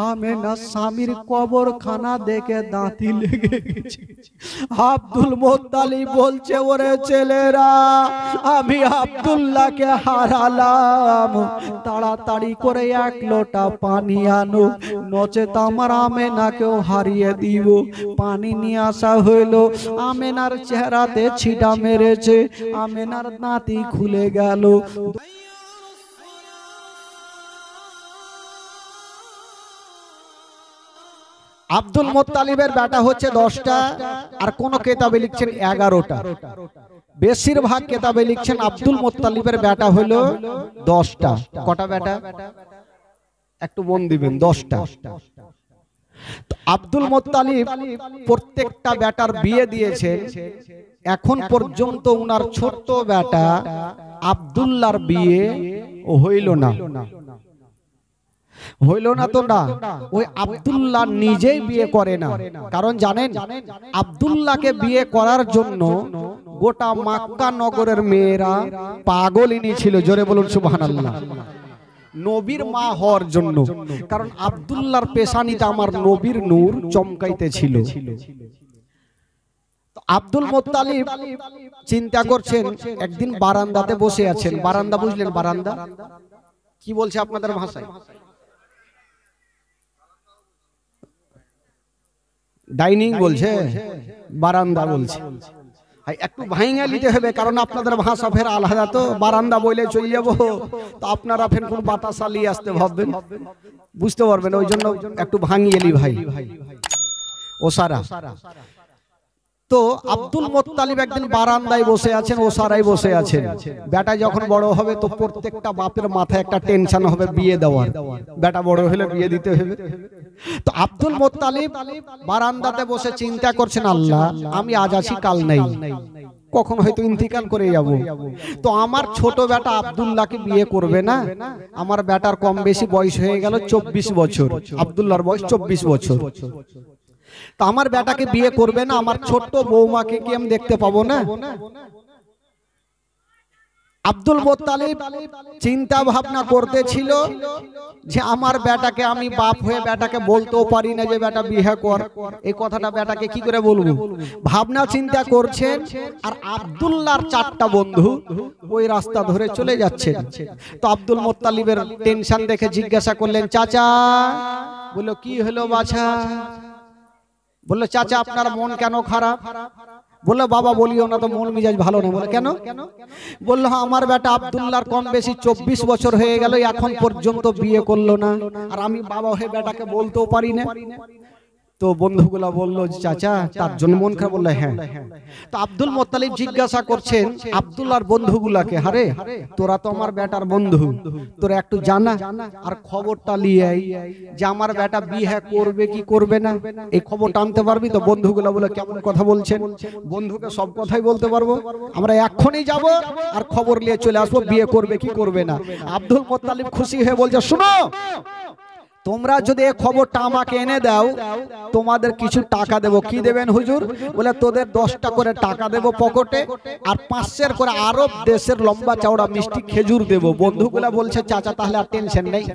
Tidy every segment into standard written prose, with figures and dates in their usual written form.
আমেনা স্বামীর কবরখানা দেখে দাঁতি লেগে গেছে। আব্দুল মুত্তালিব বলছে, ওরে ছেলেরা, আমি আব্দুল্লাহকে হারালাম, তাড়াতাড়ি করে এক লোটা পানি আনো, নচেত আমার আমেনাকেও হারিয়ে দিব। পানি নিয়ে আসা হইল, আমেনার চেহারাতে ছিটা মেরেছে, আমেনার দাঁতি খুলে গেল। আব্দুল মুত্তালিবের বেটা হচ্ছে 10টা, আর কোন কেতাবে লিখছেন 11টা। বেশিরভাগ কেতাবে লিখছেন আব্দুল মুত্তালিবের বেটা হলো 10টা। কটা বেটা? একটু মন দিবেন, 10টা। আব্দুল মুত্তালিব প্রত্যেকটা বেটার বিয়ে দিয়েছেন। এখন পর্যন্ত উনার ছোট্ট বেটা আব্দুল্লাহর বিয়ে হইল না। হইল না তো না, ওই আব্দুল্লাহ নিজেই বিয়ে করে না। কারণ জানেন, আব্দুল্লাহকে বিয়ে করার জন্য গোটা মক্কা নগরের মেয়েরা পাগলিনী ছিল। জোরে বলুন সুবহানাল্লাহ। নবীর মা হওয়ার জন্য, কারণ আব্দুল্লাহর পেশানিতে আমার নবীর নূর চমকাইতেছিল। আব্দুল মুত্তালিব চিন্তা করছেন, একদিন বারান্দাতে বসে আছেন। বারান্দা বুঝলেন? বারান্দা কি বলছে আপনাদের ভাষায়? ডাইনিং বলছে, বারান্দা বলছে। একটু ভাঙা নিতে হবে, কারণ আপনাদের ভাষা ফের আলাদা। তো বারান্দা বইলে চলে যাবো, তো আপনারা ফের কোন বাতাসা নিয়ে আসতে ভাববেন, বুঝতে পারবেন। ওই জন্য একটু ভাঙিয়ে নি ভাই, ওসারা। তো আব্দুল মুত্তালিব একদিন বারান্দায় বসে আছেন, ওসারায় বসে আছেন। বেটা যখন বড় হবে তো প্রত্যেকটা বাপের মাথায় একটা টেনশন হবে বিয়ে দেওয়ার। বেটা বড় হলে বিয়ে দিতে হবে। তো আব্দুল মুত্তালিব বারান্দাতে বসে চিন্তা করছেন, আল্লাহ, আমি আজ আছি কাল নাই, কখন হয়তো ইন্তিকাল করে যাব। তো আমার ছোট বেটা আব্দুল্লাহকে বিয়ে করবে না? আমার বেটার কম বেশি বয়স হয়ে গেল 24 বছর। আব্দুল্লাহর বয়স 24 বছর। তো আমার বেটাকে বিয়ে করবে না, আমার ছোট্ট বৌমাকে কি আমি দেখতে পাবো না? আব্দুল মুত্তালিব চিন্তা ভাবনা করতেছিল যে আমার বেটাকে আমি বাপ হয়ে বেটাকে বলতেও পারি না যে বেটা বিয়ে কর। এই কথাটা বেটাকে কি করে বলবো? ভাবনা চিন্তা করছেন। আর আব্দুল্লাহর 4টা বন্ধু ওই রাস্তা ধরে চলে যাচ্ছেন। তো আব্দুল মুত্তালিবের টেনশন দেখে জিজ্ঞাসা করলেন, চাচা। বললো, কি হলো বাছা? বললো, চাচা আপনার মন কেন খারাপ? বললো, বাবা বলিও না তো, মন মিজাজ ভালো নেই। বলে, কেন? বললো, আমার বেটা আব্দুল্লাহর কম বেশি 24 বছর হয়ে গেল, এখন পর্যন্ত বিয়ে করলো না, আর আমি বাবা হয়ে বেটাকে বলতেও পারি না। তো বন্ধুগুলা বললো, চাচা তার জন্য মন খারাপ? বললো, হ্যাঁ। তো আব্দুল মুত্তালিব জিজ্ঞাসা করছেন আব্দুল্লাহর বন্ধুগুলাকে, আরে তোরা তো আমার বেটার বন্ধু, তোরা একটু জানা আর খবরটা নিয়ে আই যে আমার বেটা বিয়ে করবে কি করবে না, এই খবরটা আনতে পারবি তো? বন্ধুগুলা বলে, কেমন কথা বলছেন? বন্ধুকে সব কথাই বলতে পারবো, আমরা এখনই যাব আর খবর নিয়ে চলে আসবো বিয়ে করবে কি করবে না। আব্দুল মুত্তালিব খুশি হয়ে বলছে, শুনো, তোমরা যদি এই খবরটা আমাকে এনে দাও, তোমাদের কিছু টাকা দেবো। কি দেবেন হুজুর? বলে, তোদের 10টা করে টাকা দেবো পকেটে, আর 500 করে আরব দেশের লম্বা চওড়া মিষ্টি খেজুর দেবো। বন্ধুগুলা বলছে, চাচা তাহলে আর টেনশন নেই,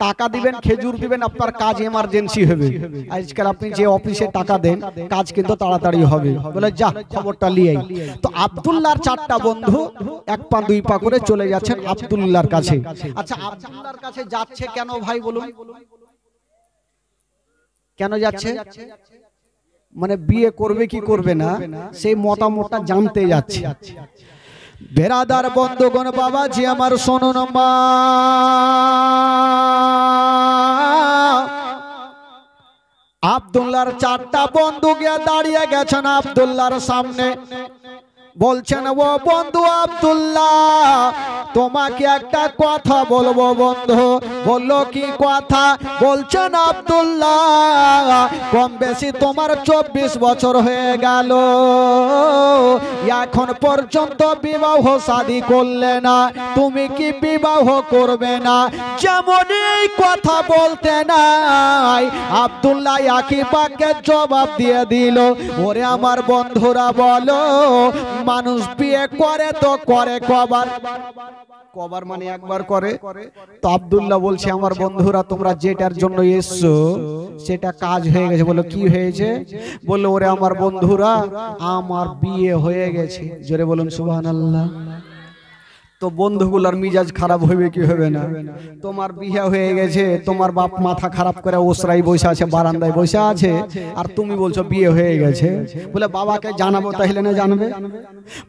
টাকা দিবেন, খেজুর দিবেন, আপনার কাজ এমার্জেন্সি হবে। আজকাল আপনি যে অফিসে টাকা দেন, কাজ কিন্তু তাড়াতাড়ি হবে। বলে, যা খবরটা নিয়ে আই। তো আব্দুল্লাহর 4টা বন্ধু 1 পা 2 পা করে চলে যাচ্ছেন আব্দুল্লাহর কাছে। আচ্ছা, আব্দুল্লাহর কাছে যাচ্ছে কেন ভাই বলুন? কেন যাচ্ছে? মানে বিয়ে করবে কি করবে না সেই মতামতটা জানতে যাচ্ছে। বেরাদার বন্ধুগণ, বাবাজি আমার শুনুন, মা আব্দুল্লাহর 4টা বন্ধু গিয়ে দাঁড়িয়ে গেছেন আব্দুল্লাহর সামনে। বলছেন, ও বন্ধু আব্দুল্লাহ, তোমাকে একটা কথা বলবো বন্ধু। বললো, কি কথা? বলছেন, আব্দুল্লাহ, কম বেশি তোমার 24 বছর হয়ে গেল, এখন পর্যন্ত বিবাহ শাদী করলে না, তুমি কি বিবাহ করবে না? যেমন এই কথা বলতে নাই, আব্দুল্লাহ একই বাক্যে জবাব দিয়ে দিল, ওরে আমার বন্ধুরা বলো, মানুষ বিয়ে করে তো করে কবার? কবার মানে একবার করে। তো আব্দুল্লাহ বলছে আমার বন্ধুরা তোমরা যেটার জন্য এসছো সেটা কাজ হয়ে গেছে। বলো কি হয়েছে? বললো ওরে আমার বন্ধুরা আমার বিয়ে হয়ে গেছে। জোরে বলুন সুবহানাল্লাহ। তো বন্ধুগুলার মিজাজ খারাপ হবে কি হবে না? তোমার বিয়ে হয়ে গেছে, তোমার বাপ মাথা খারাপ করে ওসরাই বসে আছে, বারান্দায় বসে আছে, আর তুমি বলছো বিয়ে হয়ে গেছে। বলে বাবাকে জানাবো, তাহলে না জানবে?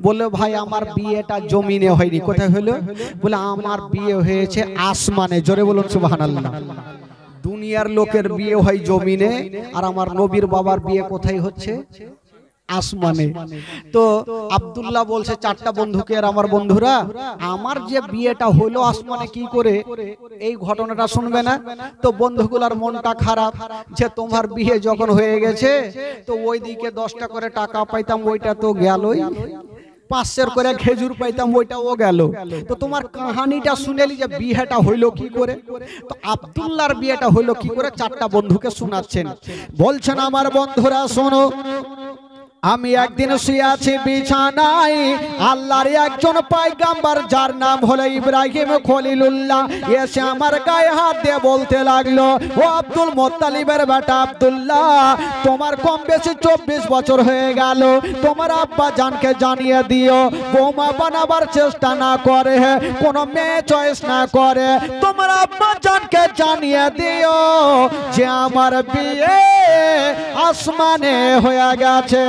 বললো ভাই আমার বিয়েটা জমিনে হয়নি। কোথায় হলো? বলে আমার বিয়ে হয়েছে আসমানে। জোরে বলুন সুবহানাল্লাহ। দুনিয়ার লোকের বিয়ে হয় জমিনে, আর আমার নবীর বাবার বিয়ে কোথায় হচ্ছে? আসমানে। তো আব্দুল্লাহ বলছে চারটা বন্ধুকে, আর আমার বন্ধুরা আমার যে বিয়েটা হলো আসমানে কি করে, এই ঘটনাটা শুনবে না? তো বন্ধুগুলার মনটা খারাপ যে তোমার বিয়ে যখন হয়ে গেছে তো ওইদিকে 10টা করে টাকা পাইতাম, ওইটা তো গেলই, 500 করে খেজুর পাইতাম, ওইটাও গেল। তো তোমার কাহানিটা শুনেলি যে বিয়েটা হইলো কি করে, তো আব্দুল্লাহর বিয়েটা হইলো কি করে চারটা বন্ধুকে শোনাচ্ছেন। বলছেন আমার বন্ধুরা শোনো, আমি একদিন শুয়ে আছি বিছানায়, আল্লাহর একজন পয়গম্বর যার নাম হলো ইব্রাহিম খলিলুল্লাহ এসে আমার গায়ে হাত দিয়ে বলতে লাগলো, ও আব্দুল মুত্তালিবের বেটা আব্দুল্লাহ, তোমার কম বেশি 24 বছর হয়ে গেল, তোমার আব্বা জানকে জানিয়ে দিও বৌমা বানাবার চেষ্টা না করে, কোনো মেয়ে চয়েস না করে, তোমার আব্বা জানকে জানিয়ে দিও যে আমার বিয়ে আসমানে হয়ে গেছে।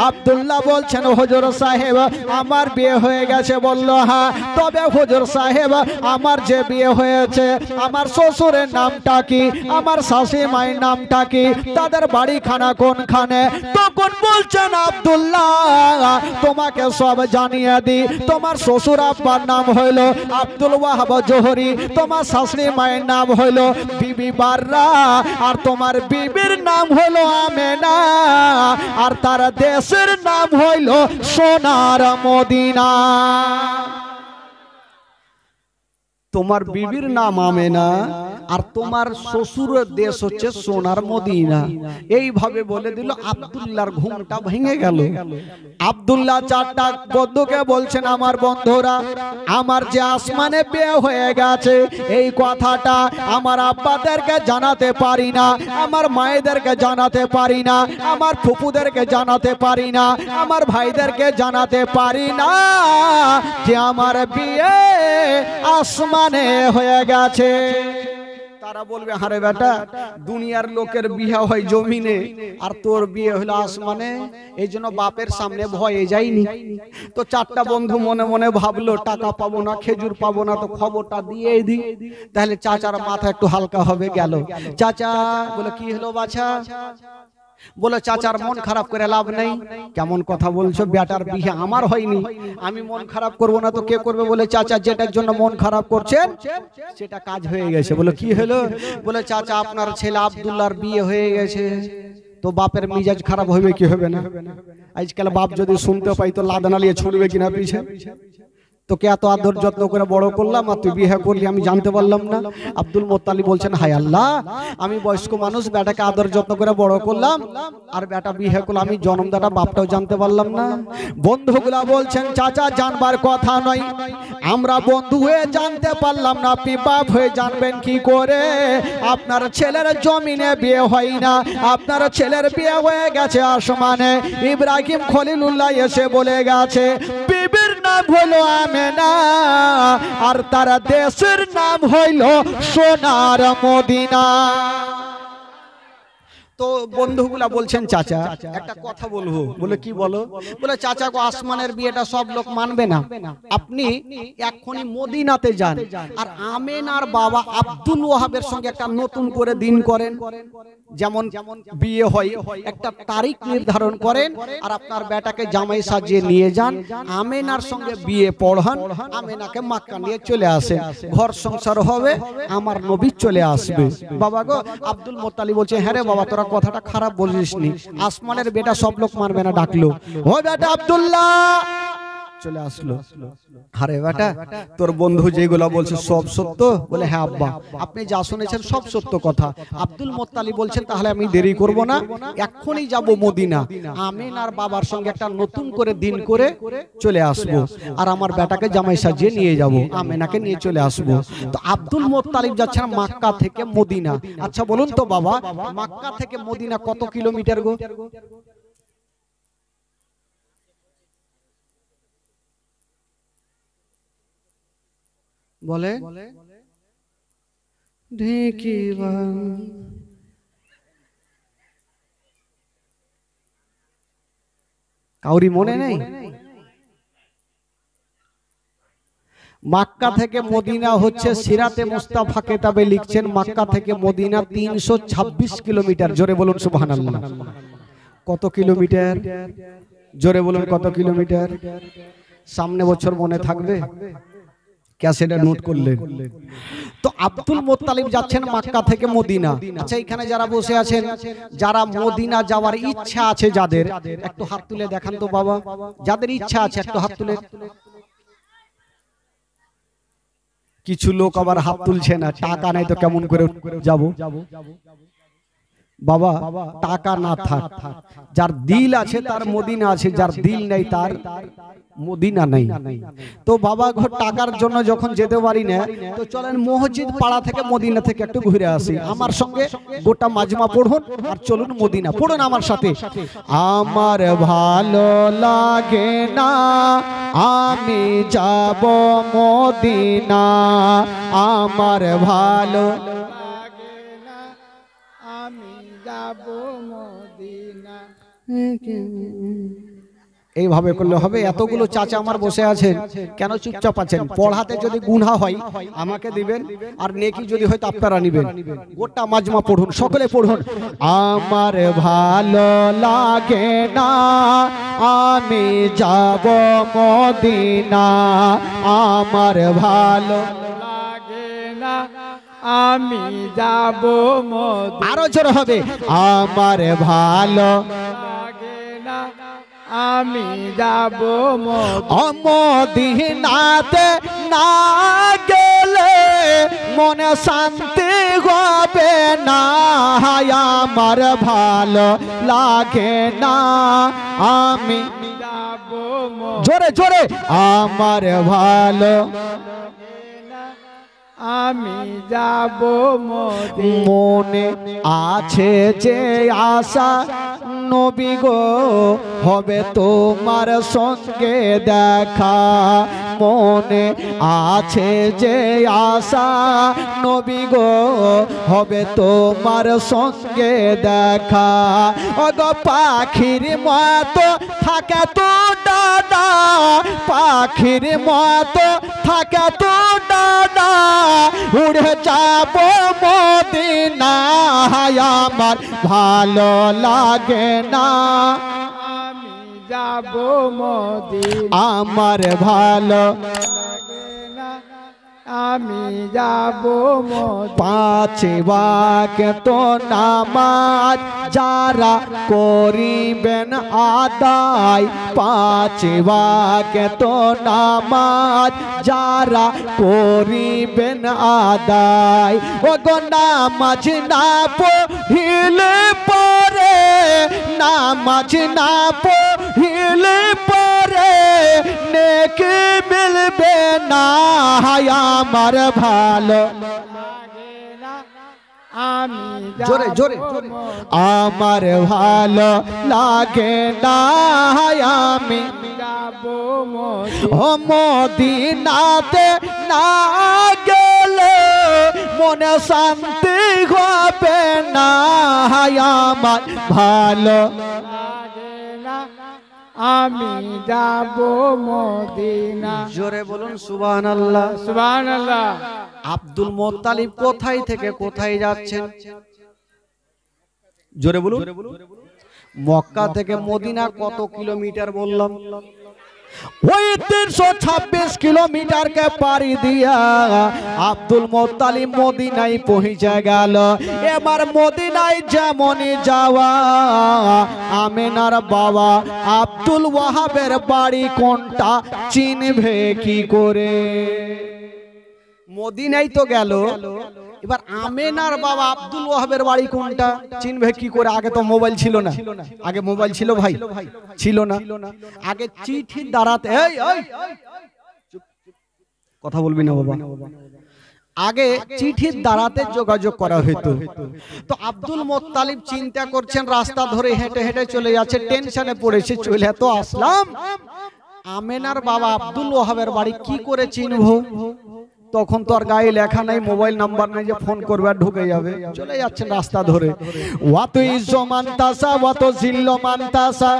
আব্দুল্লাহ বলছেন হুজুর সাহেব আমার বিয়ে হয়ে গেছে। বলল হ্যাঁ, তবে হুজুর সাহেব আমার যে বিয়ে হয়েছে আমার শ্বশুরের নামটা কি, আমার শাশুড়ি মায়ের নামটা কি, তাদের বাড়িখানা কোনখানে? তখন বলছেন আব্দুল্লাহ তোমাকে সব জানিয়ে দি, তোমার শ্বশুর আব্বার নাম হইল আব্দুল ওয়াহাব জোহরি, তোমার শাশুড়ি মায়ের নাম হইল বিবি বাররা, আর তোমার বিবির নাম হইল আমেনা, আর তার দেশের নাম হইল সোনার মদিনা। তোমার বিবির নাম আমেনা আর তোমার শ্বশুরের দেশ হচ্ছে সোনার মদিনা। এইভাবে বলে দিল, আব্দুল্লাহর ঘুমটা ভেঙে গেল। আব্দুল্লাহ চারটা বন্ধুকে বলছেন আমার বন্ধুরা আমার যে আসমানে বিয়ে হয়ে গেছে এই কথাটা আমার আব্বাদেরকে জানাতে পারি না, আমার মায়েদেরকে জানাতে পারি না, আমার ফুপুদেরকে জানাতে পারি না, আমার ভাইদেরকে জানাতে পারি না যে আমার বিয়ে আসমানে হয়ে গেছে। তারা বলবে হারে বেটা দুনিয়ার লোকের বিয়ে হয় জমিনে আর তোর বিয়ে হলো আসমানে, এই জন্য বাপের সামনে ভয়ে যায়নি। তো চারটা বন্ধু মনে মনে ভাবলো টাকা পাবো না, খেজুর পাবো না, তো খবরটা দিয়ে দিই, তাহলে চাচার মাথা একটু হালকা হবে। গেল চাচা, বলে কি হলো বাছা? বলে চাচার মন খারাপ করে লাভ নেই। কেমন কথা বলছো? বেটার বিয়ে আমার হয়নি, আমি মন খারাপ করব না তো কে করবে? বলে চাচা যেটার জন্য মন খারাপ করছেন সেটা কাজ হয়ে গেছে। বলে কি হলো? বলে চাচা আপনার ছেলে আব্দুল্লাহর বিয়ে হয়ে গেছে। তো বাপের মিজাজ খারাপ হবে কি হবে না? আজকাল বাপ যদি শুনতে পাই তো লাদনা নিয়ে ছুটবে কিনা পিছে। তোকে এত আদর যত্ন করে বড় করলাম আর তুই বিয়ে করলি আমি জানতে পারলাম না। আব্দুল মুত্তালিব বলছেন হায় আল্লাহ, আমি বয়স্ক মানুষ, বেটাকে আদর যত্ন করে বড় করলাম আর বেটা বিয়ে করলো, আমি জন্মদাতা বাপটাও জানতে পারলাম না। বন্ধুগুলা বলছেন চাচা জানবার কথা নয়, আমরা বন্ধু হয়ে জানতে পারলাম না, আপনি বাপ হয়ে জানবেন কি করে? আপনার ছেলের জমিনে বিয়ে হয় না, আপনার ছেলের বিয়ে হয়ে গেছে আসমানে। ইব্রাহিম খলিলুল্লাহ এসে বলে গেছে বিবির নাম হলো আমেনা আর তার দেশের নাম হইল সোনার মদিনা। তো বন্ধুগুলা বলছেন চাচা একটা কথা বলবো। বলে কি বলো? বলে চাচা গো আসমানের বিয়েটা সব লোক মানবে না, আপনি এখনই মদিনাতে যান আর আমেনার বাবা আব্দুল ওয়াহাবের সঙ্গে একটা নতুন করে দিন করেন, যেমন বিয়ে হয় একটা তারিখ নির্ধারণ করেন আর আপনার বেটাকে জামাই সাজিয়ে নিয়ে যান, আমেনার সঙ্গে বিয়ে পড়ান, আমেনাকে মক্কা নিয়ে চলে আসেন, ঘর সংসার হবে, আমার নবী চলে আসবে। বাবা গো আব্দুল মুত্তালিব বলছে হ্যাঁ রে বাবা তোরা কথাটা খারাপ বলিসনি, আসমানের বেটা সব লোক মানবে না। ডাকলো ও বেটা আব্দুল্লাহ চলে আসলো। আরে বেটা, তোর বন্ধু যেগুলা বলছে সব সত্য? বলে হ্যাঁ আব্বা, আপনি যা শুনেছেন সব সত্য কথা। আব্দুল মোত্তালিব বলছেন তাহলে আমি দেরি করব না, এক্ষুনি যাব মদিনা। আমিনার বাবার সঙ্গে একটা নতুন করে দিন করে চলে আসব, আর আমার বেটাকে জামাই সাজিয়ে নিয়ে যাব, আমিনাকে নিয়ে চলে আসব। তো আব্দুল মোত্তালিব যাচ্ছেন মক্কা থেকে মদিনা। আচ্ছা বলুন তো বাবা, মক্কা থেকে মদিনা কত কিলোমিটার গো? বলে ঢেকি কাউরি মনে নেই? মক্কা থেকে মদিনা হচ্ছে সিরাতে মুস্তাফা কিতাবে লিখছেন মক্কা থেকে মদিনা 326 কিলোমিটার। জোরে বলুন সুবহানাল্লাহ। কত কিলোমিটার? জোরে বলুন কত কিলোমিটার? সামনে বছর মনে থাকবে, ক্যাসেটে নোট করলেন। তো আব্দুল মোত্তালিব যাচ্ছেন মক্কা থেকে মদিনা। আচ্ছা এখানে যারা বসে আছেন, যারা মদিনা যাওয়ার ইচ্ছা আছে যাদের, একটু হাত তুলে দেখান তো বাবা। যাদের ইচ্ছা আছে একটু হাত তুলে। কিছু লোক আবার হাত তুলছে না, টাকা নাই তো কেমন করে যাব? বাবা টাকা না থাক, যার দিল আছে তার মদিনা আছে, যার দিল নেই তার মদিনা নেই। তো বাবা ঘর টাকার জন্য যখন যেতে পারি না, তো চলেন মসজিদ পাড়া থেকে মদিনা থেকে একটু ঘুরে আসি। আমার সঙ্গে গোটা মাজমা পড়ুন আর চলুন মদিনা। পড়ুন আমার সাথে। আমার ভালো লাগে না আমি যাব মদিনা, আমার ভালো লাগে না আমি যাব মদিনা। এইভাবে করলে হবে? এতগুলো চাচা আমার বসে আছেন, কেন চুপচাপ আছেন? পড়াতে যদি গুনাহ হয় আমাকে দিবেন, আর নেকি যদি হয় তো আপনারা নিবেন। গোটা মাজমা পড়ুন, সকলে পড়ুন। আমার ভালো লাগে না আমি যাব মদিনা, আমার ভালো লাগে না আমি যাব মদিনা। আরো জোরে হবে। আমার ভালো লাগে না আমি যাব মদিনাতে, না গেলে মনে শান্তি হবে না, আমার ভালো লাগে না আমি যাব। জোরে জোরে। আমার ভালো আমি যাব মদিনা। মনে আছে যে আশা নবী গো হবে তোমার সঙ্গে দেখা, মনে আছে যে আশা নবী গো হবে তোমার সঙ্গে দেখা। ওগো পাখির মতো থাকে তো ডানা, পাখির মতো থাকে তো ডানা, উড়ে যাব মদিনা, আমার ভালো লাগে না আমি যাব মদিনা, আমার ভালো লাগে না আমি যাব মদিনা। পাঁচ ওয়াক্ত নামাজ যারা করিবেন আদায়, পাঁচ ওয়াক্ত নামাজ যারা করিবেন আদায়, ওগো নামাজ না পড়িলে পরে, নামাজ না পড়িলে পরে নেকি মিলবে না, আমার ভালো লাগে না আমি জোরে জোরে। আমার ভালো লাগে না আমি যাব মদিনাতে, না গেলে মনে শান্তি হবে না, আমার ভালো লাগে না আমি যাব মদিনা। জোরে বলুন সুবহানাল্লাহ সুবহানাল্লাহ। আব্দুল মোত্তালিব কোথায় থেকে কোথায় যাচ্ছেন? জোরে বলুন। মক্কা থেকে মদিনা কত কিলোমিটার বললাম? ওই 326 কিলোমিটারকে পাড়ি দিয়া আব্দুল মুত্তালিব মদিনায় পৌঁছে গেল। এবার মদিনায় যেমনই যাওয়া, আমেনার বাবা আব্দুল ওয়াহাবের বাড়ি কোনটা চিনবে কি করে? মদিনায় তো গেল, এবার আমেনার বাবা আব্দুল ওয়াহাবের বাড়ি কোনটা চিনবে কি করে? আগে তো মোবাইল ছিল না। আগে মোবাইল ছিল ভাই? ছিল না। আগে চিঠির দ্বারাতে, কথা বলবি না বাবা, আগে চিঠির দ্বারাতে যোগাযোগ করা হতো। তো আব্দুল মুত্তালিব চিন্তা করছেন, রাস্তা ধরে হেঁটে হেঁটে চলে যাচ্ছে, টেনশনে পড়েছে, চলে তো আসলাম, আমেনার বাবা আব্দুল ওয়াহাবের বাড়ি কি করে চিনবো? তখন তো আর গায়ে লেখা নাই, মোবাইল নাম্বার নাই যে ফোন করবে আর ঢুকে যাবে, চলে যাচ্ছেন রাস্তা ধরে। ওয়াতো ইজ্জমান তাসা ওয়াতো জিল্লমান তাসা,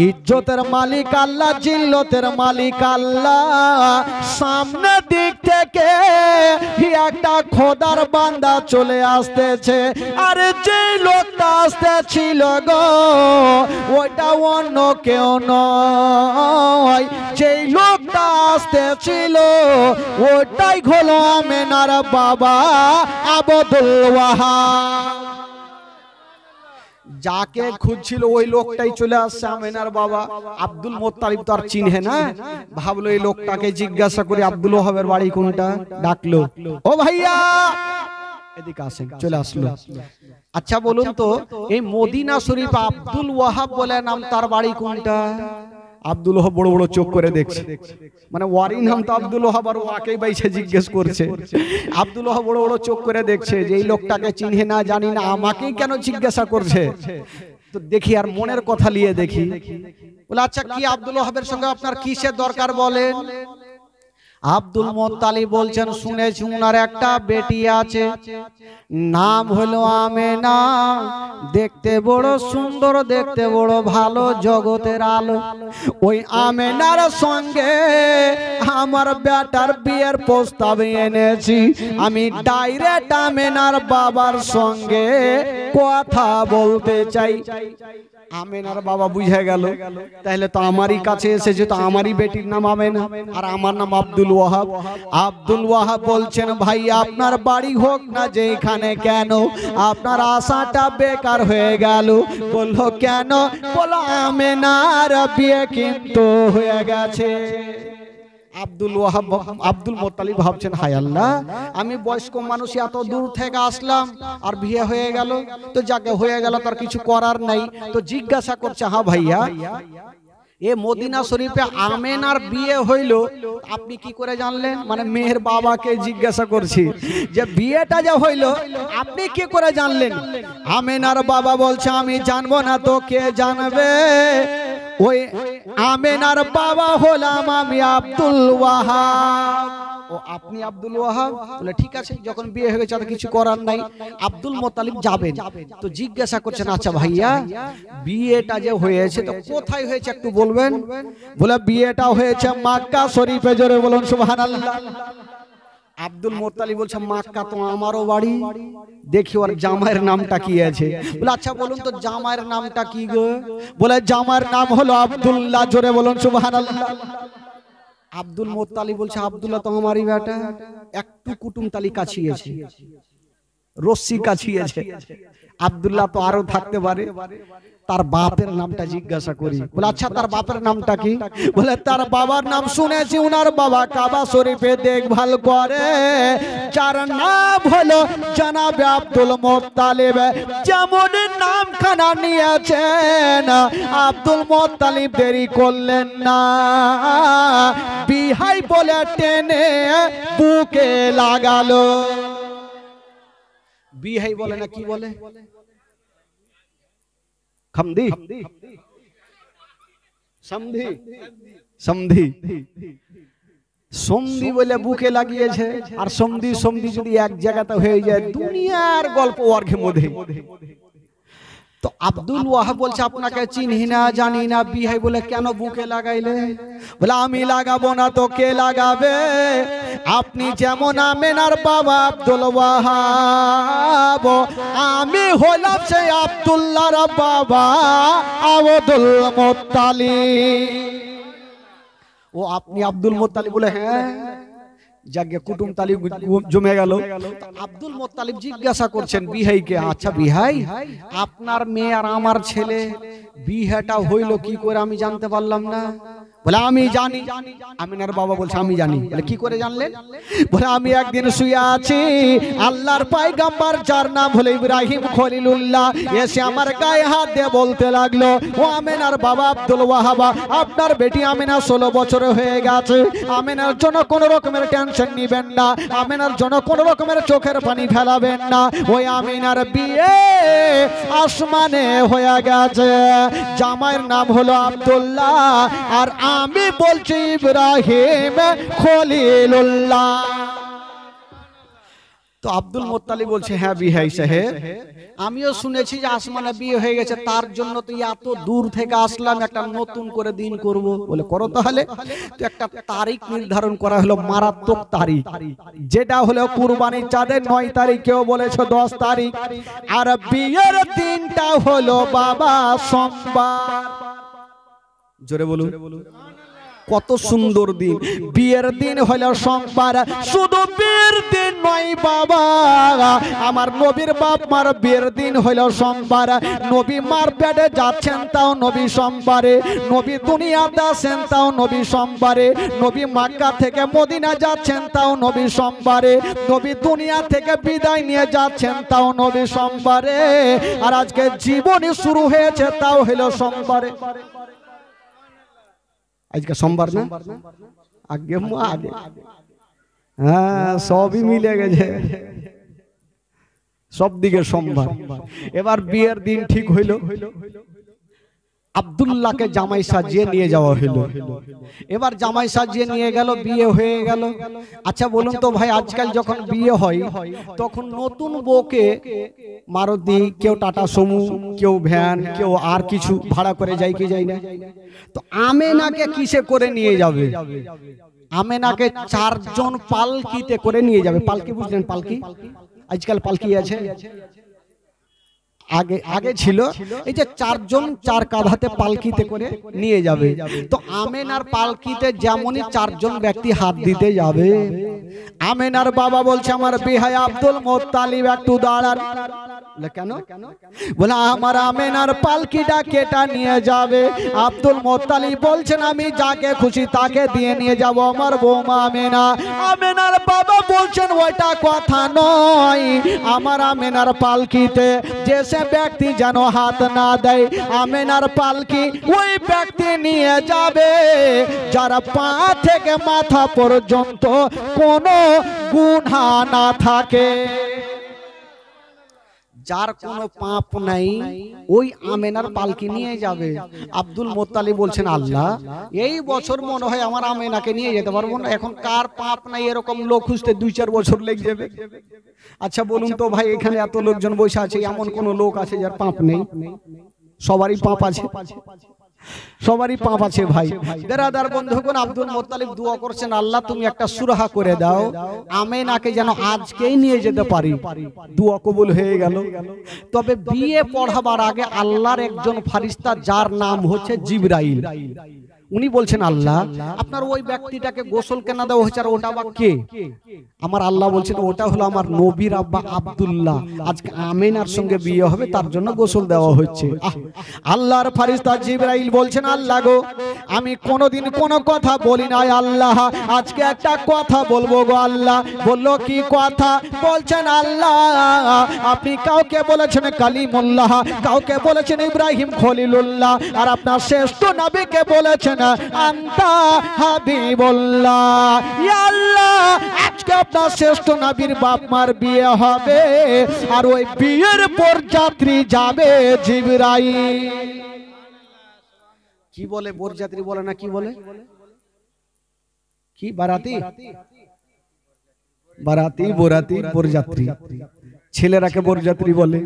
ইজ্জতের মালিক আল্লাহ, জিল্লতের মালিক আল্লাহ। সামনে দিক থেকে একটা খোদার বান্দা চলে আসতেছে, আর যে লোকটা আসতেছিল গো ওইটা অন্য কেউ নয়, যেই লোকটা আসতেছিল ওটাই হলো আমেনার বাবা আব্দুল ওয়াহাব। যাকে খুঁজছিল ওই লোকটাই চলে আসছে, আমেনার বাবা। আব্দুল মুত্তালিব তো আর চিনহে না, ভাবলো এই লোকটাকে জিজ্ঞাসা করে আব্দুল ওয়াহাবের বাড়ি কোনটা। ডাকলো, ও ভাইয়া এদিকে আসেন, চলে আসলো। আচ্ছা বলুন তো, এই মদিনা শরীফ আব্দুল ওয়াহাব বলে নাম, তার বাড়ি কোনটা? আব্দুল ওয়াহাব বড় বড় চোখ করে দেখছে, মানে ওয়ারি নাম তো আব্দুল ওয়াহাব, আর ওয়াকেই বাইছে জিজ্ঞেস করছে। আব্দুল ওয়াহাব বড় বড় চোখ করে দেখছে যে এই লোকটাকে চিনহে না, জানি না, আমাকেই কেন জিজ্ঞাসা করছে। তো দেখি আর মনের কথা নিয়ে দেখি, বলে আচ্ছা কি আব্দুল ওয়াহাবের সঙ্গে আপনার কিসের দরকার বলেন? আব্দুল মুত্তালিব বলছেন, শুনেছি উনার একটা বেটি আছে, নাম হলো আমেনা, দেখতে বড় সুন্দর, দেখতে বড় ভালো, জগতের আলো। ওই আমেনার সঙ্গে আমার বেটার বিয়ের প্রস্তাব এনেছি, আমি ডাইরেক্ট আমেনার বাবার সঙ্গে কথা বলতে চাই। আমেনার বাবা বুঝে গেল, তাহলে তো আমারই কাছে এসেছে, তো আমারই বেটির নাম আমেনা আর আমার নাম আব্দুল ওয়াহাব। আব্দুল ওয়াহাব বলছেন, ভাই আপনার বাড়ি হোক না যেখানে, কেন আপনার আশাটা বেকার হয়ে গেল? বললো কেন? বলো আমেনার বিয়ে কিন্তু হয়ে গেছে। আব্দুল ওয়াহাব আব্দুল মুত্তালিব ভাবছেন, হায় আল্লাহ, আমি বয়স্ক মানুষ এত দূর থেকে আসলাম আর বিয়ে হয়ে গেল, তো যাকে হয়ে গেল তার কিছু করার নাই। তো জিজ্ঞাসা করছে, হ্যাঁ ভাইয়া এ মদিনা শরীফে আমেনার বিয়ে হইল, আপনি কি করে জানলেন? মানে মেয়ের বাবাকে জিজ্ঞাসা করছি যে বিয়েটা যে হইল আপনি কি করে জানলেন? আমেনার বাবা বলছে, আমি জানবো না তো কে জানবে? ওই আমেনার বাবা হলাম আমি আব্দুল ওয়াহাব। ও আপনি আব্দুল ওয়াহাব? বলে ঠিক আছে, যখন বিয়ে হয়ে গেছে আর কিছু করার নাই, আব্দুল মুত্তালিব যাবেন। তো জিজ্ঞাসা করছেন, আচ্ছা ভাইয়া বিয়েটা যে হয়েছে তো কোথায় হয়েছে একটু বলবেন? বলে বিয়েটা হয়েছে মক্কা শরীফে। জোরে বলুন সুবহানাল্লাহ। আব্দুল মুত্তালিব বলছে, মক্কা তো আমারও বাড়ি, দেখি ওর জামাইয়ের নামটা কি আছে। বলে আচ্ছা বলুন তো জামাইয়ের নামটা কি গো? বলে জামাইয়ের নাম হলো আব্দুল্লাহ। জোরে বলুন সুবহানাল্লাহ। আব্দুল মুত্তালিব বলছে, আব্দুল্লাহ তো আমারই বেটা। একটু কুটুম তালি কাছিয়েছে, রশ্মি কাছিয়েছে, আব্দুল্লাহ তো আরো থাকতে পারে, তার বাপের নামটা জিজ্ঞাসা করি। বলে আচ্ছা তার বাপের নামটা কি? বলে তার বাবার নাম শুনেছি, উনার বাবা কাবা শরীফে দেখভাল করে, যার নাম হলো জনাবে আব্দুল মুত্তালিব। যেমন নামখানা নিয়েছেন আব্দুল মুত্তালিব দেরি করলেন না, বিহাই বলে টেনে বুকে লাগালো। বিহাই বলে না কি বলে? সমধি সমধি সমধি সমধি বলে বুকে লাগিয়েছে। আর সমধি সমধি যদি এক জায়গাতে হয়ে যায় দুনিয়ার গল্প ওয়ার্ঘে মধ্যে। তো আব্দুল ওয়াহাব বলছে, আপনাকে চিনি না, জানি না, বিহাই বলে কেন বুকে লাগাইলে? বলে আমি লাগাবো না তো কে লাগাবে? আপনি যেমন আমেনার বাবা আব্দুল ওয়াহাব, আমি হলাম সেই আব্দুল্লাহর বাবা আব্দুল মুত্তালিব। ও আপনি আব্দুল মোত্তালিব? বলে হ্যাঁ। যাকে কুটুম তালিব জমে গেল। আব্দুল মোত্তালিব জিজ্ঞাসা করছেন বিহাইকে, আচ্ছা বিহাই, আপনার মেয়ে আর আমার ছেলে বিহাটা হইল কি করে আমি জানতে পারলাম না? বলে আমি জানি। আমিনার বাবা বলছে আমি জানি। বলে কি করে জানলেন? বলে আমি একদিন শুয়ে আছি, আল্লাহর পয়গম্বর যার নাম হলো ইব্রাহিম খলিলুল্লাহ এসে আমার গায়ে হাত দিয়ে বলতে লাগলো, ও আমিনার বাবা আব্দুল ওয়াহাব, আপনার বেটি আমিনা 16 বছর হয়ে গেছে, আমিনার জন্য কোন রকমের টেনশন নিবেন না, আমিনার জন্য কোন রকমের চোখের পানি ফেলাবেন না, ওই আমিনার বিয়ে আসমানে হয়ে গেছে, জামাইয়ের নাম হলো আব্দুল্লাহ আর আমি বলছি ইব্রাহিম খলিলুল্লাহ। তো আব্দুল মোত্তালিব বলছে হ্যাঁ বিহাই সাহেব, আমিও শুনেছি যে আসমানে বিয়ে হয়ে গেছে, তার জন্য তো এত দূর থেকে আসলাম, একটা নতুন করে দিন করব। বলে করো তাহলে। তো একটা তারিখ নির্ধারণ করা হলো, মারাত্মক তারিখ, যেটা হলো কুরবানির চাঁদের 9 তারিখ, কেউ বলেছে 10 তারিখ, আর বিয়ের দিনটা হলো বাবা সোমবার। জোরে বলুন, কত সুন্দর দিন। বিয়ের দিন হলো সোমবার, শুধু বিয়ের দিন নয় বাবা, আমার নবীর বাপ মার বিয়ের দিন হলো সোমবার। নবী মার পেটে যাচ্ছেন তাও নবী সোমবারে, নবী দুনিয়াতে আসেন তাও নবী সোমবারে, নবী মক্কা থেকে মদিনা যাচ্ছেন তাও নবী সোমবারে, নবী দুনিয়া থেকে বিদায় নিয়ে যাচ্ছেন তাও নবী সোমবারে, আর আজকে জীবনী শুরু হয়েছে তাও হলো সোমবারে। আজকে সোমবার না, আগে আগে হ্যাঁ সবই মিলে গেছে, সব দিকে সোমবার। এবার বিয়ের দিন ঠিক হইল, আব্দুল্লাহকে জামাই সাজিয়ে নিয়ে যাওয়া হলো। এবার জামাই সাজিয়ে নিয়ে গেল, বিয়ে হয়ে গেল। আচ্ছা বলুন তো ভাই, আজকাল যখন বিয়ে হয় তখন নতুন বউকে মারুতি, কেউ টাটা সুমো, কেউ ভ্যান, কেউ আর কিছু ভাড়া করে যায় কি যায় না? তো আমেনাকে কিসে করে নিয়ে যাবে? আমেনাকে 4 জন পালকিতে করে নিয়ে যাবে। পালকি বুঝলেন? পালকি, আজকাল পালকি আছে, আগে আগে ছিল এই যে 4 জন 4 কাঁধাতে পালকিতে করে নিয়ে যাবে। তো আমেনার পালকিতে যেমনই 4 জন ব্যক্তি হাত দিতে যাবে, আমেনার বাবা বলছে আমার বিহাই আব্দুল মোত্তালিব একটু দাঁড়ান। কেন? বলে আমার আমেনার পালকিটা কেটা নিয়ে যাবে। আব্দুল মোত্তালিব বলছেন আমি যাকে খুশি তাকে দিয়ে নিয়ে যাব আমার বৌমা আমেনা। আমেনার বাবা বলছেন ওইটা কথা নয়, আমার আমেনার পালকিতে যে ব্যক্তি যেন হাত না দেয়, আমেনার পালকি ওই ব্যক্তি নিয়ে যাবে যারা পা থেকে মাথা পর্যন্ত কোনো গুনাহ না থাকে, যার কোনো পাপ নাই, ওই আমেনার পালকি নিয়ে যাবে। আব্দুল মোত্তালিব বলছেন আল্লাহ এই বছর মনে হয় আমার আমেনাকে নিয়ে যেতে পারবো না, এখন কার পাপ নাই এরকম লোক খুঁজতে 2-4 বছর লেগে যাবে। আচ্ছা বলুন তো ভাই, এখানে এত লোকজন বসে আছে, এমন কোন লোক আছে যার পাপ নেই? সবারই পাপ আছে, সবারই পাপ আছে ভাই। বেরাদার বন্ধুগণ, আব্দুল মোত্তালিব দোয়া করছেন আল্লাহ তুমি একটা সুরাহা করে দাও, আমেনাকে যেন আজকেই নিয়ে যেতে পারি। দোয়া কবুল হয়ে গেল। তবে বিয়ে পড়াবার আগে আল্লাহর একজন ফেরেশতা যার নাম হচ্ছে জিবরাইল, উনি বলছেন আল্লাহ আপনার ওই ব্যক্তিটাকে গোসল কেন দেওয়া হয়েছে, আর ওটা বা কে? আমার আল্লাহ বলছেন ওটা হলো আমার নবীর আব্বা আব্দুল্লাহ, আজকে আমিনার সঙ্গে বিয়ে হবে তার জন্য গোসল দেওয়া হচ্ছে। আল্লাহর ফেরেশতা জিবরাইল বলছেন আল্লাহ গো আমি কোনোদিন কোনো কথা বলি নাই আল্লাহ, আজকে একটা কথা বলবো গো আল্লাহ। বললো কি কথা? বলছেন আল্লাহ আপনি কাউকে বলেছেন কালিমুল্লাহ, কাউকে বলেছেন ইব্রাহিম খলিলুল্লাহ, আর আপনার শ্রেষ্ঠ নবীকে বলেছেন আনতা হাবিবুল্লাহ। ইয়া আল্লাহ আজকে আপনার শ্রেষ্ঠ নবীর বাপ মার বিয়ে হবে, আর ওই বিয়ের বরযাত্রী যাবে জিবরাইল। কি বলে বরযাত্রী বলে না, কি বলে? কি বারাতি? বারাতি, বরাতি, বরযাত্রী। ছেলেরাকে বরযাত্রী বলে।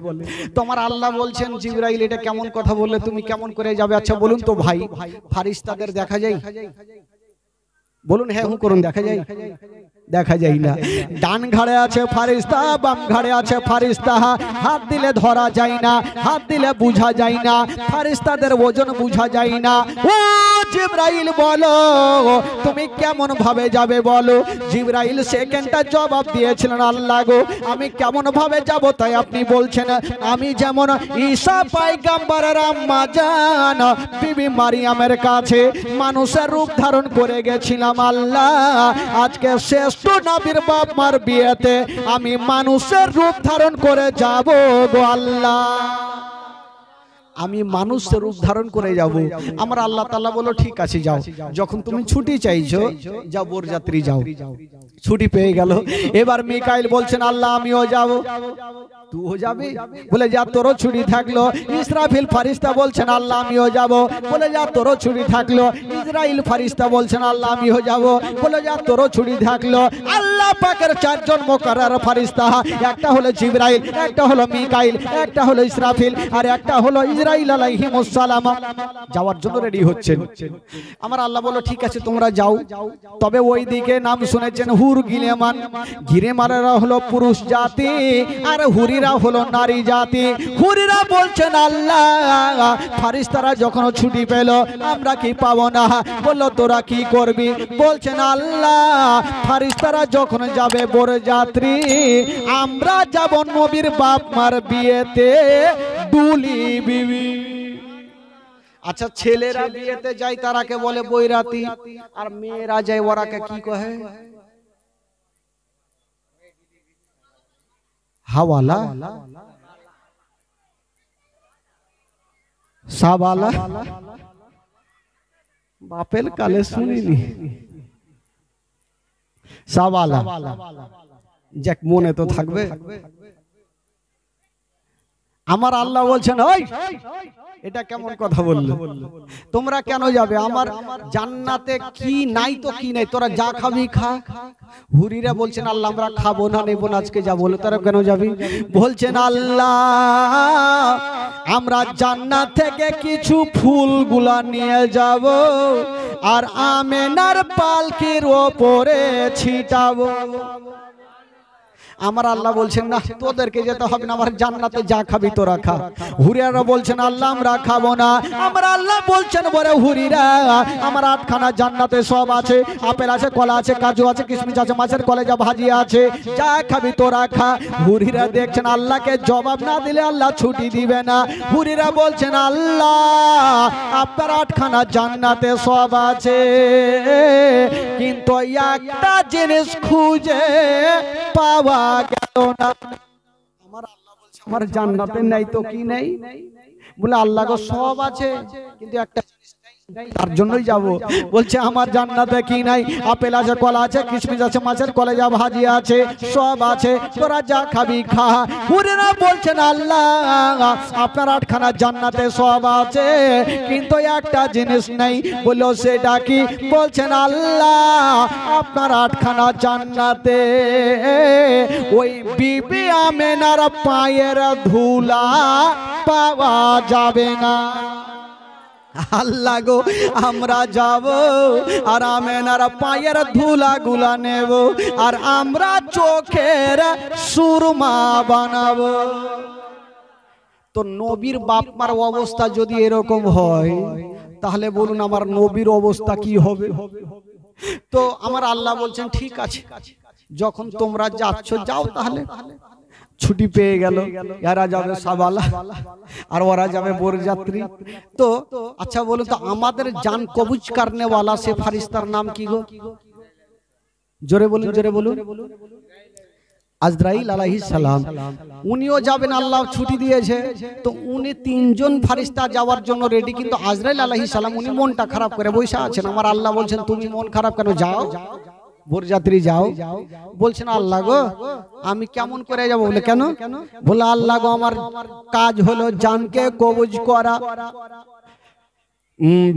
তোমার আল্লাহ বলছেন জিবরাইল এটা কেমন কথা বললে, তুমি কেমন করে যাবে? আচ্ছা বলুন তো ভাই, ফারিস্তাদের দেখা যায়? বলুন হ্যাঁ হুঁ করুন, দেখা যায়? দেখা যায় না। ডান ঘাড়ে আছে ফারিস্তা, বাম ঘাড়ে আছে ফারিস্তা, হাত দিলে ধরা যায় না, হাত দিলে বুঝা যায় না, ফারিস্তাদের ওজন বুঝা যায় না। ও জিবরাইল বলো তুমি কেমন ভাবে যাবে বলো। জিবরাইল সেকেন্ডটা জবাব দিয়েছিলেন, আল্লাহ গো আমি কেমন ভাবে যাব? তাই আপনি বলছেন আমি যেমন ঈসা পয়গম্বরের আম্মা জান বিবি মারিয়ামের কাছে মানুষের রূপ ধারণ করে গেছিলাম, আল্লাহ আজকে শ্রেষ্ঠ নবীর বাপ মার বিয়েতে আমি মানুষের রূপ ধারণ করে যাব গো আল্লাহ, আমি মানুষের রূপ ধারণ করে যাব। আমার আল্লাহ তাআলা বলল ঠিক আছে যাও, যখন তুমি ছুটি চাইছো যাও বরযাত্রী যাও। ছুটি পেয়ে গেল। এবার মিকাইল বলছেন আল্লাহ আমিও যাব। তুইও যাবি? বলে যা তোরও ছুটি থাকলো। ইসরাফিল ফারিস্তা বলছেন আল্লাহ আমিও যাব। বলে যা তোরও ছুটি থাকলো। ইসরাইল ফারিস্তা বলছেন আল্লাহ আমিও যাব। বলে যা তোরও ছুটি থাকলো। আল্লাহ পাকের চারজন মুকাররার ফারিস্তা, একটা হলো জিবরাইল, একটা হলো মিকাইল, একটা হলো ইসরাফিল, আর একটা হলো ইসরাইল আলাইহিমুস সালাম, যাওয়ার জন্য রেডি হচ্ছেন। আমার আল্লাহ বলল ঠিক আছে তোমরা যাও। তবে ওই দিকে নাম শুনেছেন হুর গিলেমান। গিলেমানেরা হলো পুরুষ জাতি আর হুরিরা হলো নারী জাতি। হুরিরা বলছেন আল্লাহ ফারিস্তারা যখন ছুটি পেল আমরা কি পাবো না? বললো তোরা কি করবি? বলছেন আল্লাহ ফারিস্তারা যখন যাবে বরযাত্রী, আমরা যাব নবীর বাপ মার বিয়েতে দুলি বিবি। আচ্ছা ছেলেরা বিয়েতে যায় তারাকে বলে বৈরাতি, আর মেয়েরা যায় ওরাকে কি কহে? হাওয়ালা, সাবালা। বাপের কালে শুনিনি সাবালা, যাক মনে তো থাকবে। আমার আল্লাহ বলছেন ওই এটা কেমন কথা বললে? তোমরা কেন যাবে? আমার জান্নাতে কি নাই তো কি নাই, তোরা যা খাবি খা। হুরিরা বলছেন আল্লাহ আমরা খাবো না, নেবো না, আজকে যা বলে তারা কেন যাবি? বলছেন আল্লাহ আমরা জান্নাত থেকে কিছু ফুলগুলা নিয়ে যাব আর আমেনার পালকির ওপরে ছিটাবো। আমার আল্লাহ বলছেন না তোদেরকে যেতে হবে না, আমার জান্নাতে যা খাবি তোরা খা। হুরিরা বলছেন আল্লাহ আমরা খাবো না। আমার আল্লাহ বলছেন বলে হুরিরা আমার 8খানা জান্নাতে সব আছে, আপেল আছে, কলা আছে, কাজু আছে, কিশমিশ আছে, মাছের কলেজা ভাজি আছে, যা খাবি তোরা খা। হুরিরা দেখছেন আল্লাহকে জবাব না দিলে আল্লাহ ছুটি দিবে না। হুরিরা বলছেন আল্লাহ আপনার 8খানা জান্নাতে সব আছে, কিন্তু একটা জিনিস খুঁজে পাওয়া গেল না। আমার আল্লাহ বলছে আমার জান্নাতে নাই তো কি নাই? বলে আল্লাহ গো সব আছে কিন্তু একটা জিনিস নাই, তার জন্যই যাব। বলছে আমার জান্নাতে কি নাই? আপেল আছে, কলা আছে, কিশমিশ আছে, মাছের কলেজা ভাজি আছে, সব আছে, তোরা যা খাবি খা। হুরিরা বলছেন আল্লাহ আপনার 8খানা জান্নাতে সব আছে কিন্তু একটা জিনিস নাই। বললো সেটা কি? বলছেন আল্লাহ আপনার 8খানা জান্নাতে ওই বিবি আমেনার পায়ের ধুলা পাওয়া যাবে না। আল্লাহ গো আমরা যাব আর আমেনার পায়ের ধুলা গুলা নেব আর আমরা চোখের সুরমা বানাবো। তো নবীর বাপ মার অবস্থা যদি এরকম হয় তাহলে বলুন আমার নবীর অবস্থা কি হবে? তো আমার আল্লাহ বলছেন ঠিক আছে যখন তোমরা যাচ্ছ যাও। তাহলে ছুটি পেয়ে গেল, এরা যাবে সাবালা আর ওরা যাবে বরযাত্রী। তো আচ্ছা বলুন তো আমাদের জান কবুজ করনে वाला সে ফারিস্তার নাম কি গো? জোরে বলুন, জোরে বলুন। আজরাইল আলাইহিস সালাম। উনিও যাবেন, আল্লাহ ছুটি দিয়েছে। তো উনি 3জন ফারিস্তা যাওয়ার জন্য রেডি, কিন্তু আজরাইল আলাইহিস সালাম উনি মনটা খারাপ করে বসে আছেন। আমার আল্লাহ বলছেন তুমি মন খারাপ কেন? যাও বরযাত্রী যাও। বলছেন আল্লাহ গো আমি কেমন করে যাব? বলে কেন? বলে আল্লাহ গো আমার কাজ হলো জানকে কবজ করা,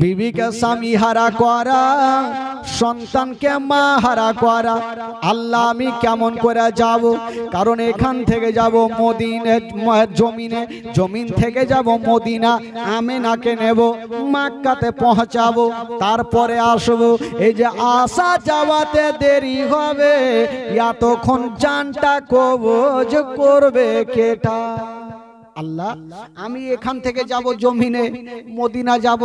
বিবিকে স্বামী হারা করা, সন্তানকে মা হারা করা। আল্লাহ আমি কেমন করে যাব? কারণ এখান থেকে যাব মদিনে জমিনে, জমিন থেকে যাব মদিনা, আমেনাকে নেব, মক্কাতে পৌঁছাবো, তারপরে আসবো। এই যে আসা যাওয়াতে দেরি হবে, এতক্ষণ জানটা কবজ করবে কেটা? আল্লাহ আমি এখান থেকে যাব জমিনে, মদিনা যাব,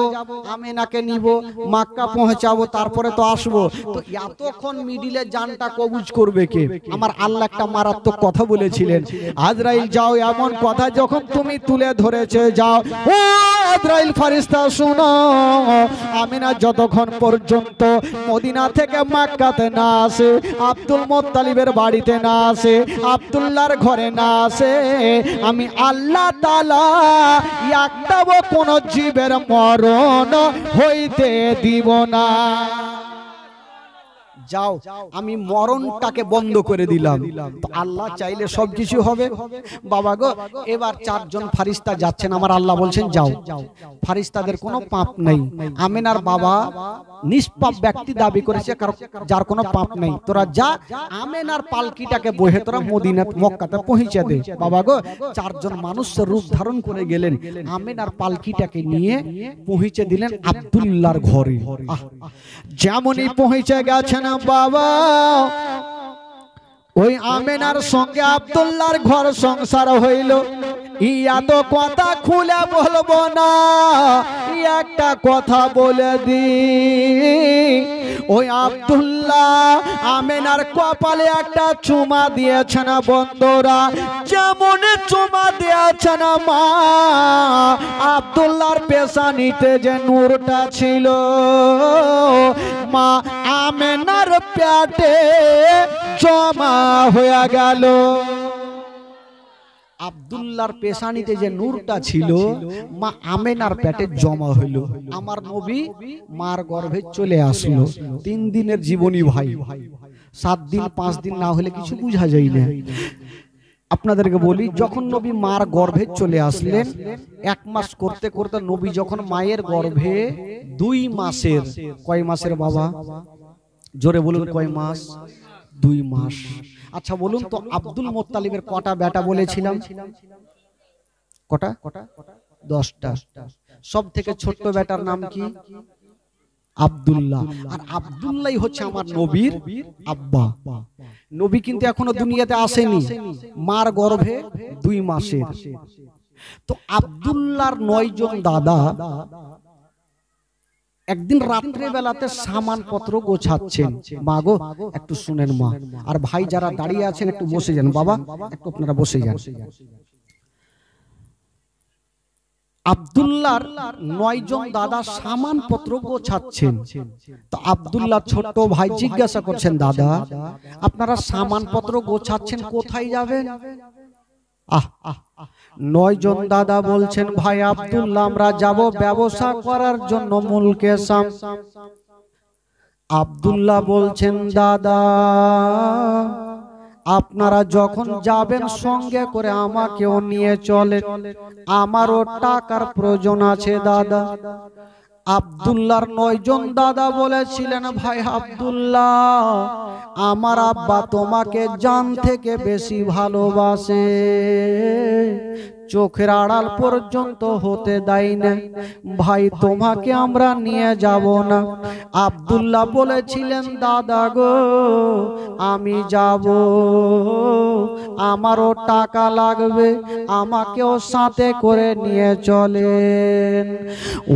আমেনাকে নিব, মক্কা পৌঁছাবো, তারপরে তো আসবো। তো এতক্ষণ মিডিলে জানটা কবুজ করবে কে? আমার আল্লাহ একটা মারাত্মক কথা বলেছিলেন, আজরাইল যাও, এমন কথা যখন তুমি তুলে ধরেছে, যাও ও আজরাইল ফারিস্তা শুনো, আমিনা যতক্ষণ পর্যন্ত মদিনা থেকে মক্কাতে না আসে, আব্দুল মুত্তালিবের বাড়িতে না আসে, আব্দুল্লাহর ঘরে না আসে, আমি আল্লাহ তাআলা একটাও কোন জীবের মরণ হইতে দিব না। যাও, আমি মরণটাকে বন্ধ করে দিলাম। তো আল্লাহ চাইলে সবকিছু হবে। বাবা গো, এবার 4 জন ফারিস্তা যাচ্ছেন, আমার আল্লাহ বলছেন যাও। ফারিস্তাদের কোনো পাপ নেই, আমিনার বাবা নিষ্পাপ ব্যক্তি দাবি করেছে, যার কোনো পাপ নেই। তোরা যা, আমিনার পালকিটাকে বহে তোরা মদিনা মক্কাতে পৌঁছে দে। বাবা গো, 4 জন মানুষ রূপ ধারণ করে গেলেন, আমিনার পালকিটাকে নিয়ে পৌঁছে দিলেন আব্দুল্লাহর ঘরে। যেমনই পৌঁছে গেছেন বাবা, ওই আমিনার সঙ্গে আব্দুল্লাহর ঘর সংসার হইল। ইয়া তো কথা খুলে বলবো না, একটা কথা বলে দি, ওই আব্দুল্লাহ আমিনার কপালে একটা চুমা দিয়েছেন বন্ধুরা। যেমন চুমা দিয়েছেন মা, আব্দুল্লাহর পেশানিতে যে নূরটা ছিল, মা আমিনার পেটে জমা হয়ে গেল। আব্দুল্লাহর পেশানিতে যে নূরটা ছিল, মা আমিনার পেটে জমা হইল। আমার নবী মার গর্ভে চলে আসলো। 3 দিনের জীবনী ভাই, 7 দিন 5 দিন না হলে কিছু বোঝা যায় না। আপনাদেরকে বলি, যখন নবী মার গর্ভে চলে আসলেন, 1 মাস করতে করতে নবী যখন মায়ের গর্ভে 2 মাসের, কয় মাসের বাবা? জোরে বলুন, কয় মাস? 2 মাস। আচ্ছা বলুন তো, আব্দুল মুত্তালিবের কটা বেটা বলেছিলাম? কটা? 10টা। সব থেকে ছোট্ট বেটার নাম কি? আব্দুল্লাহ। আর আব্দুল্লাহ হচ্ছে আমার নবীর আব্বা। নবী কিন্তু এখনো দুনিয়াতে আসেনি, মার গর্ভে 2 মাসের। তো আব্দুল্লাহর 9 জন দাদা একদিন রাত্রে বেলাতে সামান পত্র গোছাচ্ছেন। মা গো, একটু শুনেন মা, আর ভাই যারা দাঁড়িয়ে আছেন একটু বসে যান। বাবা একটু আপনারা বসে যান। আব্দুল্লাহর 9 জন দাদা সামান পত্র গোছাচ্ছেন। তো আব্দুল্লাহ ছোট্ট ভাই জিজ্ঞাসা করছেন, দাদা আপনারা সামান পত্র গোছাচ্ছেন, কোথায় যাবেন? 9 জন দাদা বলছেন, ভাই আব্দুল্লাহ আমরা যাব ব্যবসা করার জন্য মুলকে শাম। আব্দুল্লাহ বলছেন, দাদা আপনারা যখন যাবেন সঙ্গে করে আমাকেও নিয়ে চলেন, আমারও টাকার প্রয়োজন আছে দাদা। আব্দুল্লাহর 9 জন দাদা বলেছিলেন, ভাই আব্দুল্লাহ আমার আব্বা তোমাকে জান থেকে বেশি ভালোবাসে, চোখের আড়াল পর্যন্ত হতে দেয় না, ভাই তোমাকে আমরা নিয়ে যাব না। আব্দুল্লাহ বলেছিলেন, দাদা গো আমি যাব, আমারও টাকা লাগবে, আমাকেও সাথে করে নিয়ে চলেন।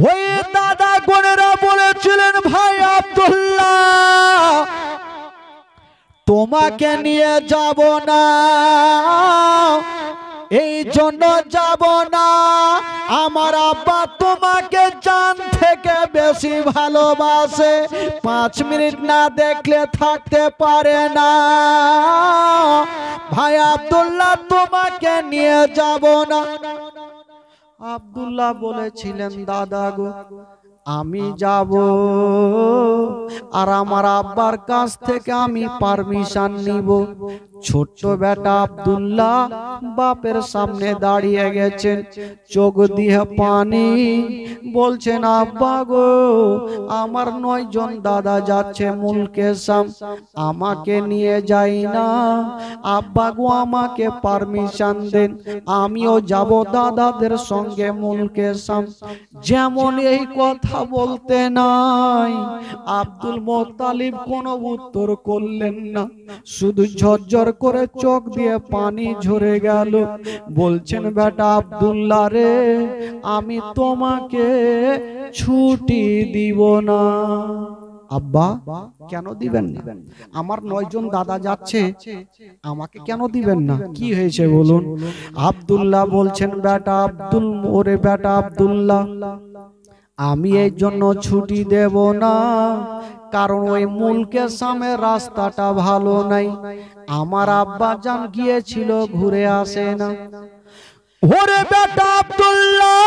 ওই দাদা গোনেরা বলেছিলেন, ভাই আব্দুল্লাহ তোমাকে নিয়ে যাব না, এই জন্য যাব না, আমার আব্বা তোমাকে জান থেকে বেশি ভালোবাসে, 5 মিনিট না দেখলে থাকতে পারে না, ভাই আব্দুল্লাহ তোমাকে নিয়ে যাব না। আব্দুল্লাহ বলেছিলেন, দাদা গো আমি যাব, আর আমার আব্বার কাছ থেকে আমি পারমিশন নিব। ছোট্ট বেটা আব্দুল্লাহ বাপের সামনে দাঁড়িয়ে গেছেন, চোখ দিয়ে পানি, বলছেন, আব্বা গো আমার 9 জন দাদা যাচ্ছে মুলকে শাম, আমাকে নিয়ে যাই না, আব্বা গো আমাকে পারমিশন দেন, আমিও যাব দাদাদের সঙ্গে মুলকে শাম। যেমন এই কথা কথা বলতে নাই। আব্দুল মোত্তালিব কোনো উত্তর করলেন না, শুধু ঝরঝর করে চোখ দিয়ে পানি ঝরে গেল। বলছেন বেটা আব্দুল্লাহ রে, আমি তোমাকে ছুটি দিব না। আব্বা কেন দিবেন না? আমার 9 জন দাদা যাচ্ছে, আমাকে কেন দিবেন না? কি হয়েছে বলুন? আব্দুল্লাহ বলছেন বেটা আব্দুল, ওরে বেটা আব্দুল্লাহ, আমি এই জন্য ছুটি দেব না, কারণ ওই মুলকের সামনে রাস্তাটা ভালো নাই। আমার আব্বা জান গিয়েছিল, ঘুরে আসে না। ওরে বেটা আব্দুল্লাহ,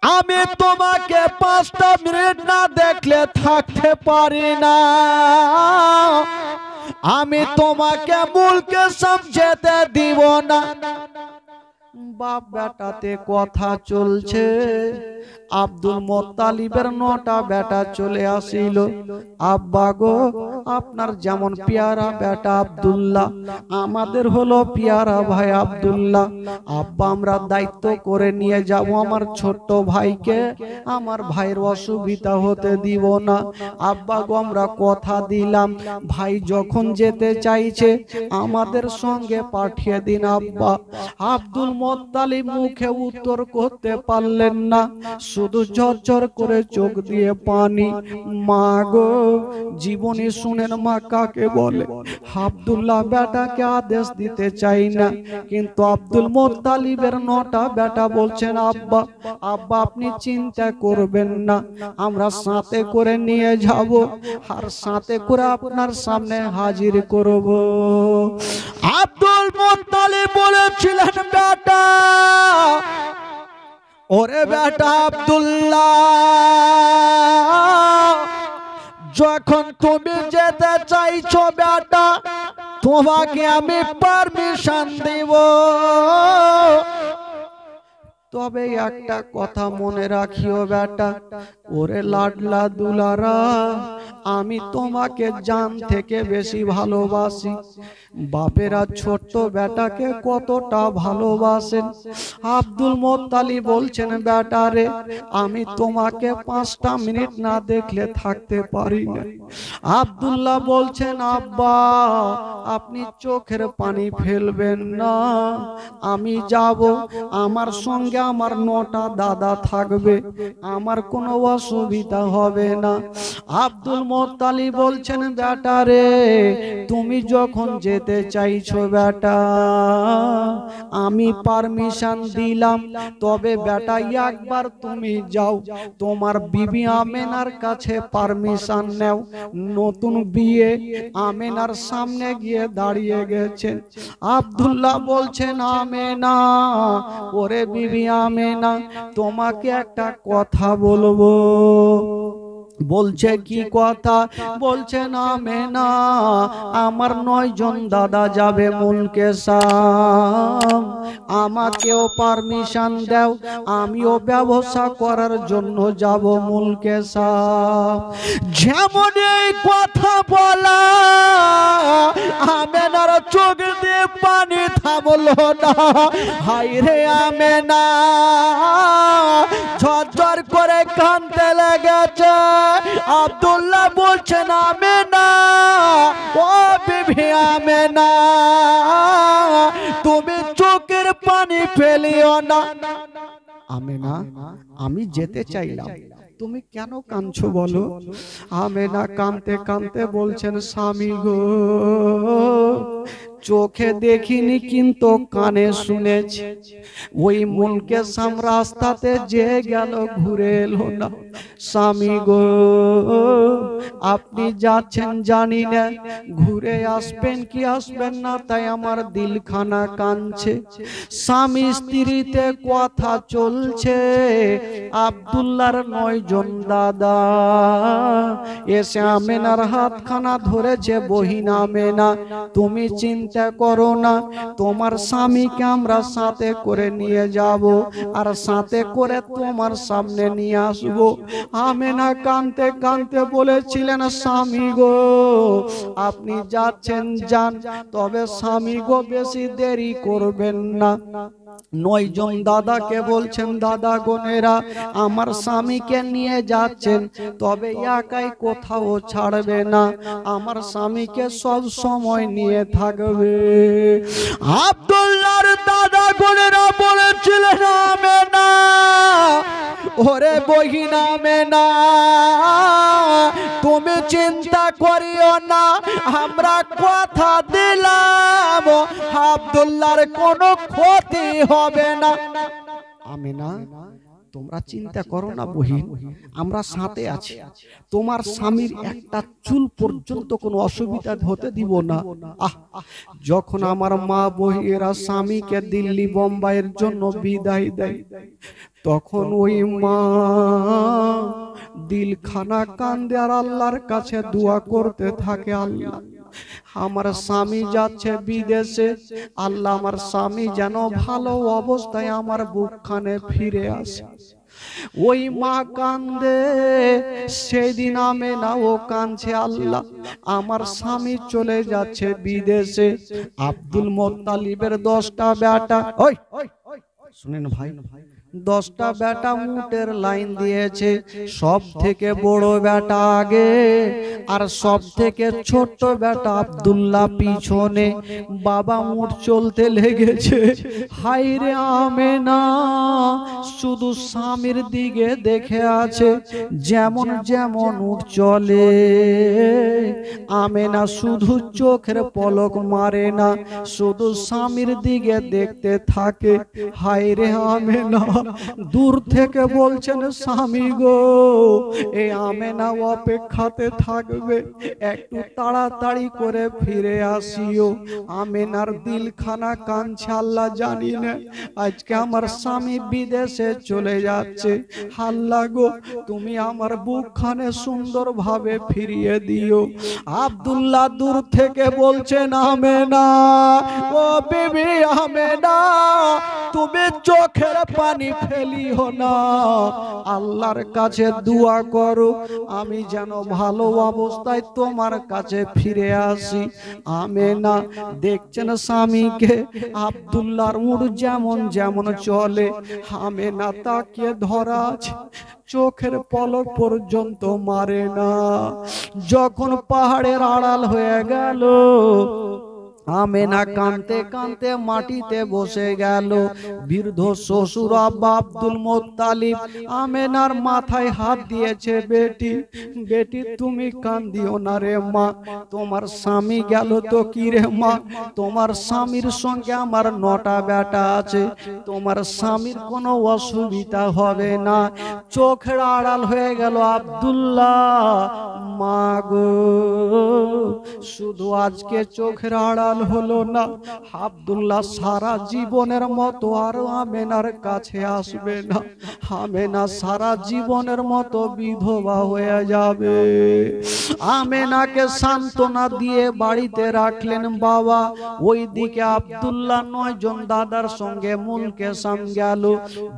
আমি তোমাকে 5টা মিনিট না দেখলে থাকতে পারি না। আমি তোমাকে মুলকের সামনে যেতে দিব না। বাপ বেটাতে কথা চলছে। আব্দুল মোত্তালিবের 9টা বেটা চলে আসিল। আব্বা গো, আপনার যেমন পেয়ারা বেটা আব্দুল্লাহ, আমাদের হলো পেয়ারা ভাই আব্দুল্লাহ। আব্বা আমরা দায়িত্ব করে নিয়ে যাব আমার ছোট্ট ভাইকে, আমার ভাইয়ের অসুবিধা হতে দিব না। আব্বা গো, আমরা কথা দিলাম, ভাই যখন যেতে চাইছে আমাদের সঙ্গে পাঠিয়ে দিন আব্বা। আব্দুল মোত্তালিব মুখে উত্তর করতে পারলেন না, শুধু ঝরঝর করে চোখ দিয়ে পানি। মা গো, জীবনী শুনেন মা কাকে বলে? আব্দুল্লাহ বেটাকে আদেশ দিতে চাই না, কিন্তু আব্দুল মোত্তালিবের 9টা বেটা বলছেন আব্বা, আব্বা আপনি চিন্তা করবেন না, আমরা সাথে করে নিয়ে যাব, আর সাথে করে আপনার সামনে হাজির করব। আব্দুল মোত্তালিব বলেছিলেন বেটা, ওরে বেটা আব্দুল্লাহ, যখন তুমি যেতে চাইছো বেটা, তোমাকে আমি পারমিশন দিব, তবে একটা কথা মনে রাখিও বেটা, ওরে লাডলা দুলারা, আমি তোমাকে জান থেকে বেশি ভালোবাসি। বাপেরা ছোট্ট বেটাকে কতটা ভালোবাসেন। আব্দুল মোত্তালিব বলছেন বেটা রে, আমি তোমাকে 5টা মিনিট না দেখলে থাকতে পারি না। আব্দুল্লাহ বলছেন আব্বা, আপনি চোখের পানি ফেলবেন না, আমি যাব, আমার সঙ্গে আমার 9টা দাদা থাকবে, আমার কোনো অসুবিধা হবে না। আব্দুল মোত্তালিব বলছেন বেটা রে, তুমি যখন যেতে চাইছো বেটা, আমি পারমিশন দিলাম, তবে বেটা একবার তুমি যাও, তোমার বিবি আমেনার কাছে পারমিশন নাও। নতুন বিয়ে আমেনার সামনে গিয়ে দাঁড়িয়ে গেছেন। আব্দুল্লাহ বলছেন আমেনা, ওরে বিবি আমেনা, তোমাকে একটা কথা বলবো। বলছে কি কথা? বলছেন আমেনা, আমার 9 জন দাদা যাবে মুলকে শাম, আমাকেও পারমিশন দাও, আমিও ব্যবসা করার জন্য যাব মুলকে শাম। যেমন এই কথা বলা, আমেনার চোখ দিয়ে পানি থামলো না। হায় রে আমেনা, ঝরঝর করে কাঁদতে লেগেছে। আব্দুল্লাহ বলছেন আমেনা, ও বিবি আমেনা, তুমি চোখের পানি ফেলিও না। আমেনা, আমি যেতে চাইলাম, তুমি কেন কাঁদছো বলো? আমেনা কাঁদতে কাঁদতে বলছেন স্বামী গো, চোখে দেখিনি কিন্তু কানে শুনেছি, ওই মুলকে শাম রাস্তাতে যে গেল ঘুরে এলো না। স্বামী গো, আপনি যাচ্ছেন জানি না, ঘুরে আসবেন কি আসবেন না, তাই আমার দিলখানা কাঁদছে। স্বামী স্ত্রীতে কথা চলছে। আব্দুল্লাহর 9 জন দাদা এসে আমেনার হাতখানা ধরেছে। বহিন আমেনা, তুমি চিন্তা করো না, তোমার স্বামীকে আমরা সাথে করে নিয়ে যাব, আর সাথে করে তোমার সামনে নিয়ে আসব। আমেনা কাঁদতে কাঁদতে বলেছিলেন স্বামী গো, আপনি যাচ্ছেন যান, তবে স্বামী গো বেশি দেরি করবেন না। 9 জন দাদাকে বলছেন, দাদা গোনেরা আমার স্বামীকে নিয়ে যাচ্ছেন, তবে একাই কোথাও ছাড়বে না, আমার স্বামীকে সব সময় নিয়ে থাকবে। আব্দুল্লাহর দাদা গোনেরা বলেছিলেন, আমেনা ওরে বহিনা আমেনা, তুমি চিন্তা করিও না, আমরা কথা দিলাম আব্দুল্লাহর কোনো ক্ষতি হবে না। আমেনা তোমরা চিন্তা করো না বহিন, আমরা সাথে আছি, তোমার স্বামীর একটা চুল পর্যন্ত কোনো অসুবিধা হতে দিব না। যখন আমার মা বহিরা স্বামীকে দিল্লি বোম্বাইয়ের জন্য বিদায় দেয়, তখন ওই মা দিলখানা কান্দে আর আল্লাহর কাছে দোয়া করতে থাকে, আল্লাহ আমার স্বামী যাচ্ছে বিদেশে, আল্লাহ আমার স্বামী যেন ভালো অবস্থায় আমার বুকখানে ফিরে আসে। ওই মা কান্দে, সেদিন আমেনা ও কাঁদছে, আল্লাহ আমার স্বামী চলে যাচ্ছে বিদেশে। আব্দুল মোত্তালিবের 10টা বেটা, ওই শুনেন ভাই, 10টা বেটা উটের লাইন দিয়েছে, সব থেকে বড় বেটা আগে আর সব থেকে ছোট বেটা আব্দুল্লাহ পিছনে। বাবা উট চলতে লেগেছে, হায়রে আমেনা শুধু স্বামীর দিকে দেখে আছে, যেমন যেমন উট চলে আমেনা শুধু চোখের পলক মারে না, শুধু স্বামীর দিকে দেখতে থাকে। হায়রে আমেনা দূর থেকে বলছেন, স্বামী গো এই আমেনা অপেক্ষাতে থাকবে, একটু তাড়াতাড়ি করে ফিরে আসিও। আমেনার দিলখানা কাঁদছে, আল্লাহ জানি না আজকে আমার স্বামী বিদেশে চলে যাচ্ছে, আল্লাহ গো তুমি আমার বুকখানে সুন্দরভাবে ফিরিয়ে দিও। আব্দুল্লাহ দূর থেকে বলছেন, আমেনা ও বিবি আমেনা তুমি চোখের পানি ফেলিও না, আল্লাহর কাছে দোয়া করো আমি যেন ভালো অবস্থায় তোমার কাছে ফিরে আসি। আমেনা দেখছেন স্বামীকে, আব্দুল্লাহর উট যেমন যেমন চলে, আমেনা তাকে ধরা আছে, চোখের পলক পর্যন্ত মারে না। যখন পাহাড়ের আড়াল হয়ে গেল, আমেনা কাঁদতে কাঁদতে মাটিতে বসে গেল। বৃদ্ধ শ্বশুর আব্বা আব্দুল মোত্তালিব আমেনার মাথায় হাত দিয়েছে, বেটি বেটি তুমি কান্দিও না রে মা, তোমার স্বামী গেল তো কি রে মা, তোমার স্বামীর সঙ্গে আমার 9টা বেটা আছে, তোমার স্বামীর কোনো অসুবিধা হবে না। চোখের আড়াল হয়ে গেল আব্দুল্লাহ, মা গো শুধু আজকে চোখের আড়াল হলো না, আব্দুল্লাহ সারা জীবনের মতো আর আমেনার কাছে আসবে না, আমেনা সারা জীবনের মতো বিধবা হয়ে যাবে। আমেনাকে সান্ত্বনা দিয়ে বাড়িতে রাখলেন বাবা। ওইদিকে আব্দুল্লাহ 9 জন দাদার সঙ্গে মুলকে সাম গেল।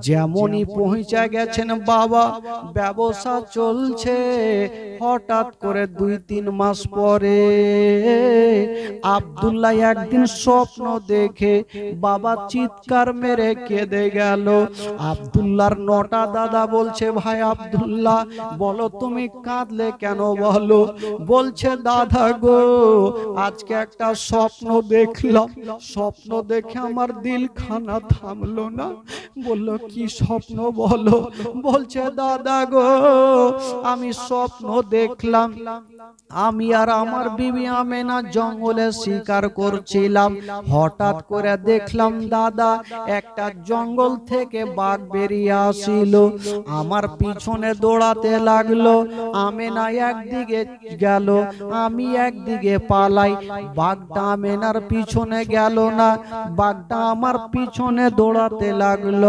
যেমনই পৌঁছে গেছেন বাবা, ব্যবসা চলছে। হঠাৎ করে 2-3 মাস পরে আব্দুল্লাহ একদিন স্বপ্ন দেখে বাবা চিৎকার মেরে কেঁদে গেল। আব্দুল্লাহর 9টা দাদা বলছে, ভাই আব্দুল্লাহ বলো তুমি কাঁদলে কেন বলো। বলছে, দাদা গো আজকে একটা স্বপ্ন দেখলাম, স্বপ্ন দেখে আমার দিলখানা থামলো না। বললো কি স্বপ্ন বলো। বলছে, দাদা গো আমি স্বপ্ন দেখলাম আমি আর আমার বিবি আমেনা জঙ্গলে শিকার করছিলাম। হঠাৎ করে দেখলাম দাদা একটা জঙ্গল থেকে বাঘ বেরিয়ে আসিল, আমার পিছনে দৌড়াতে লাগলো। আমেনা একদিকে গেল, আমি একদিকে পালাই। বাঘটা আমেনার পিছনে গেল না, বাঘটা আমার পিছনে দৌড়াতে লাগলো।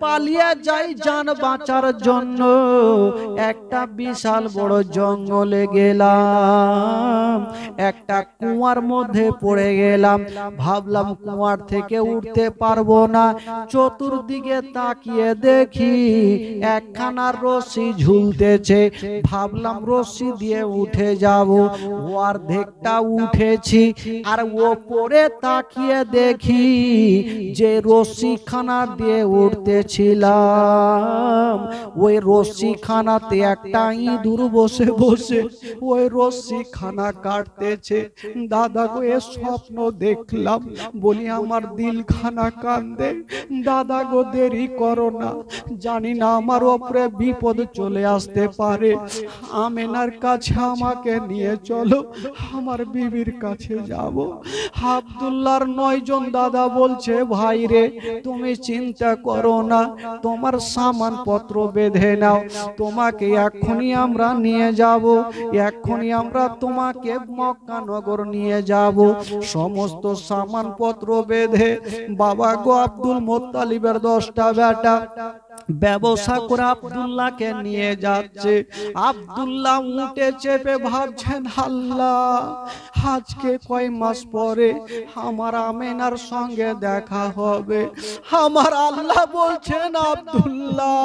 পালিয়ে যাই জান বাঁচার জন্য। একটা বিশাল বড় জঙ্গলে গেলাম, একটা কুয়ার মধ্যে পড়ে গেলাম। ভাবলাম কুয়ার থেকে উঠতে পারবো না। চতুর্দিকে তাকিয়ে দেখি একখানা রশি ঝুলতেছে। ভাবলাম রশি দিয়ে উঠে যাব। ও অর্ধেকটা উঠেছি, আর ওপরে তাকিয়ে দেখি যে রশিখানা দিয়ে উঠতেছিলাম, ওই রশিখানাতে একটা ইঁদুর বসে বসে ওই রশিখানা কাটতেছে। দাদা গো এ স্বপ্ন দেখলাম। বলি আমার দিলখানা কান্দে। দাদা গো দেরি করো না, জানি না আমার উপরে বিপদ চলে আসতে পারে। আমেনার কাছে আমাকে নিয়ে চলো, আমার বিবির কাছে যাব। আব্দুল্লাহর 9 জন দাদা বলছে ভাই রে তুমি চিন্তা করো না, তোমার সামান পত্র বেঁধে নাও, তোমাকে এক্ষুনি আমরা নিয়ে যাব, এক্ষুনি আমরা তোমাকে মক্কা নগর নিয়ে যাব। সমস্ত সামান পত্র বেঁধে বাবা গো আব্দুল মুত্তালিবের 10টা বেটা ব্যবসা করে আব্দুল্লাহকে নিয়ে যাচ্ছে। আব্দুল্লাহ উঠে চেপে ভাবছেন আল্লাহ আজকে কয় মাস পরে আমার আমেনার সঙ্গে দেখা হবে। আমার আল্লাহ বলছেন আব্দুল্লাহ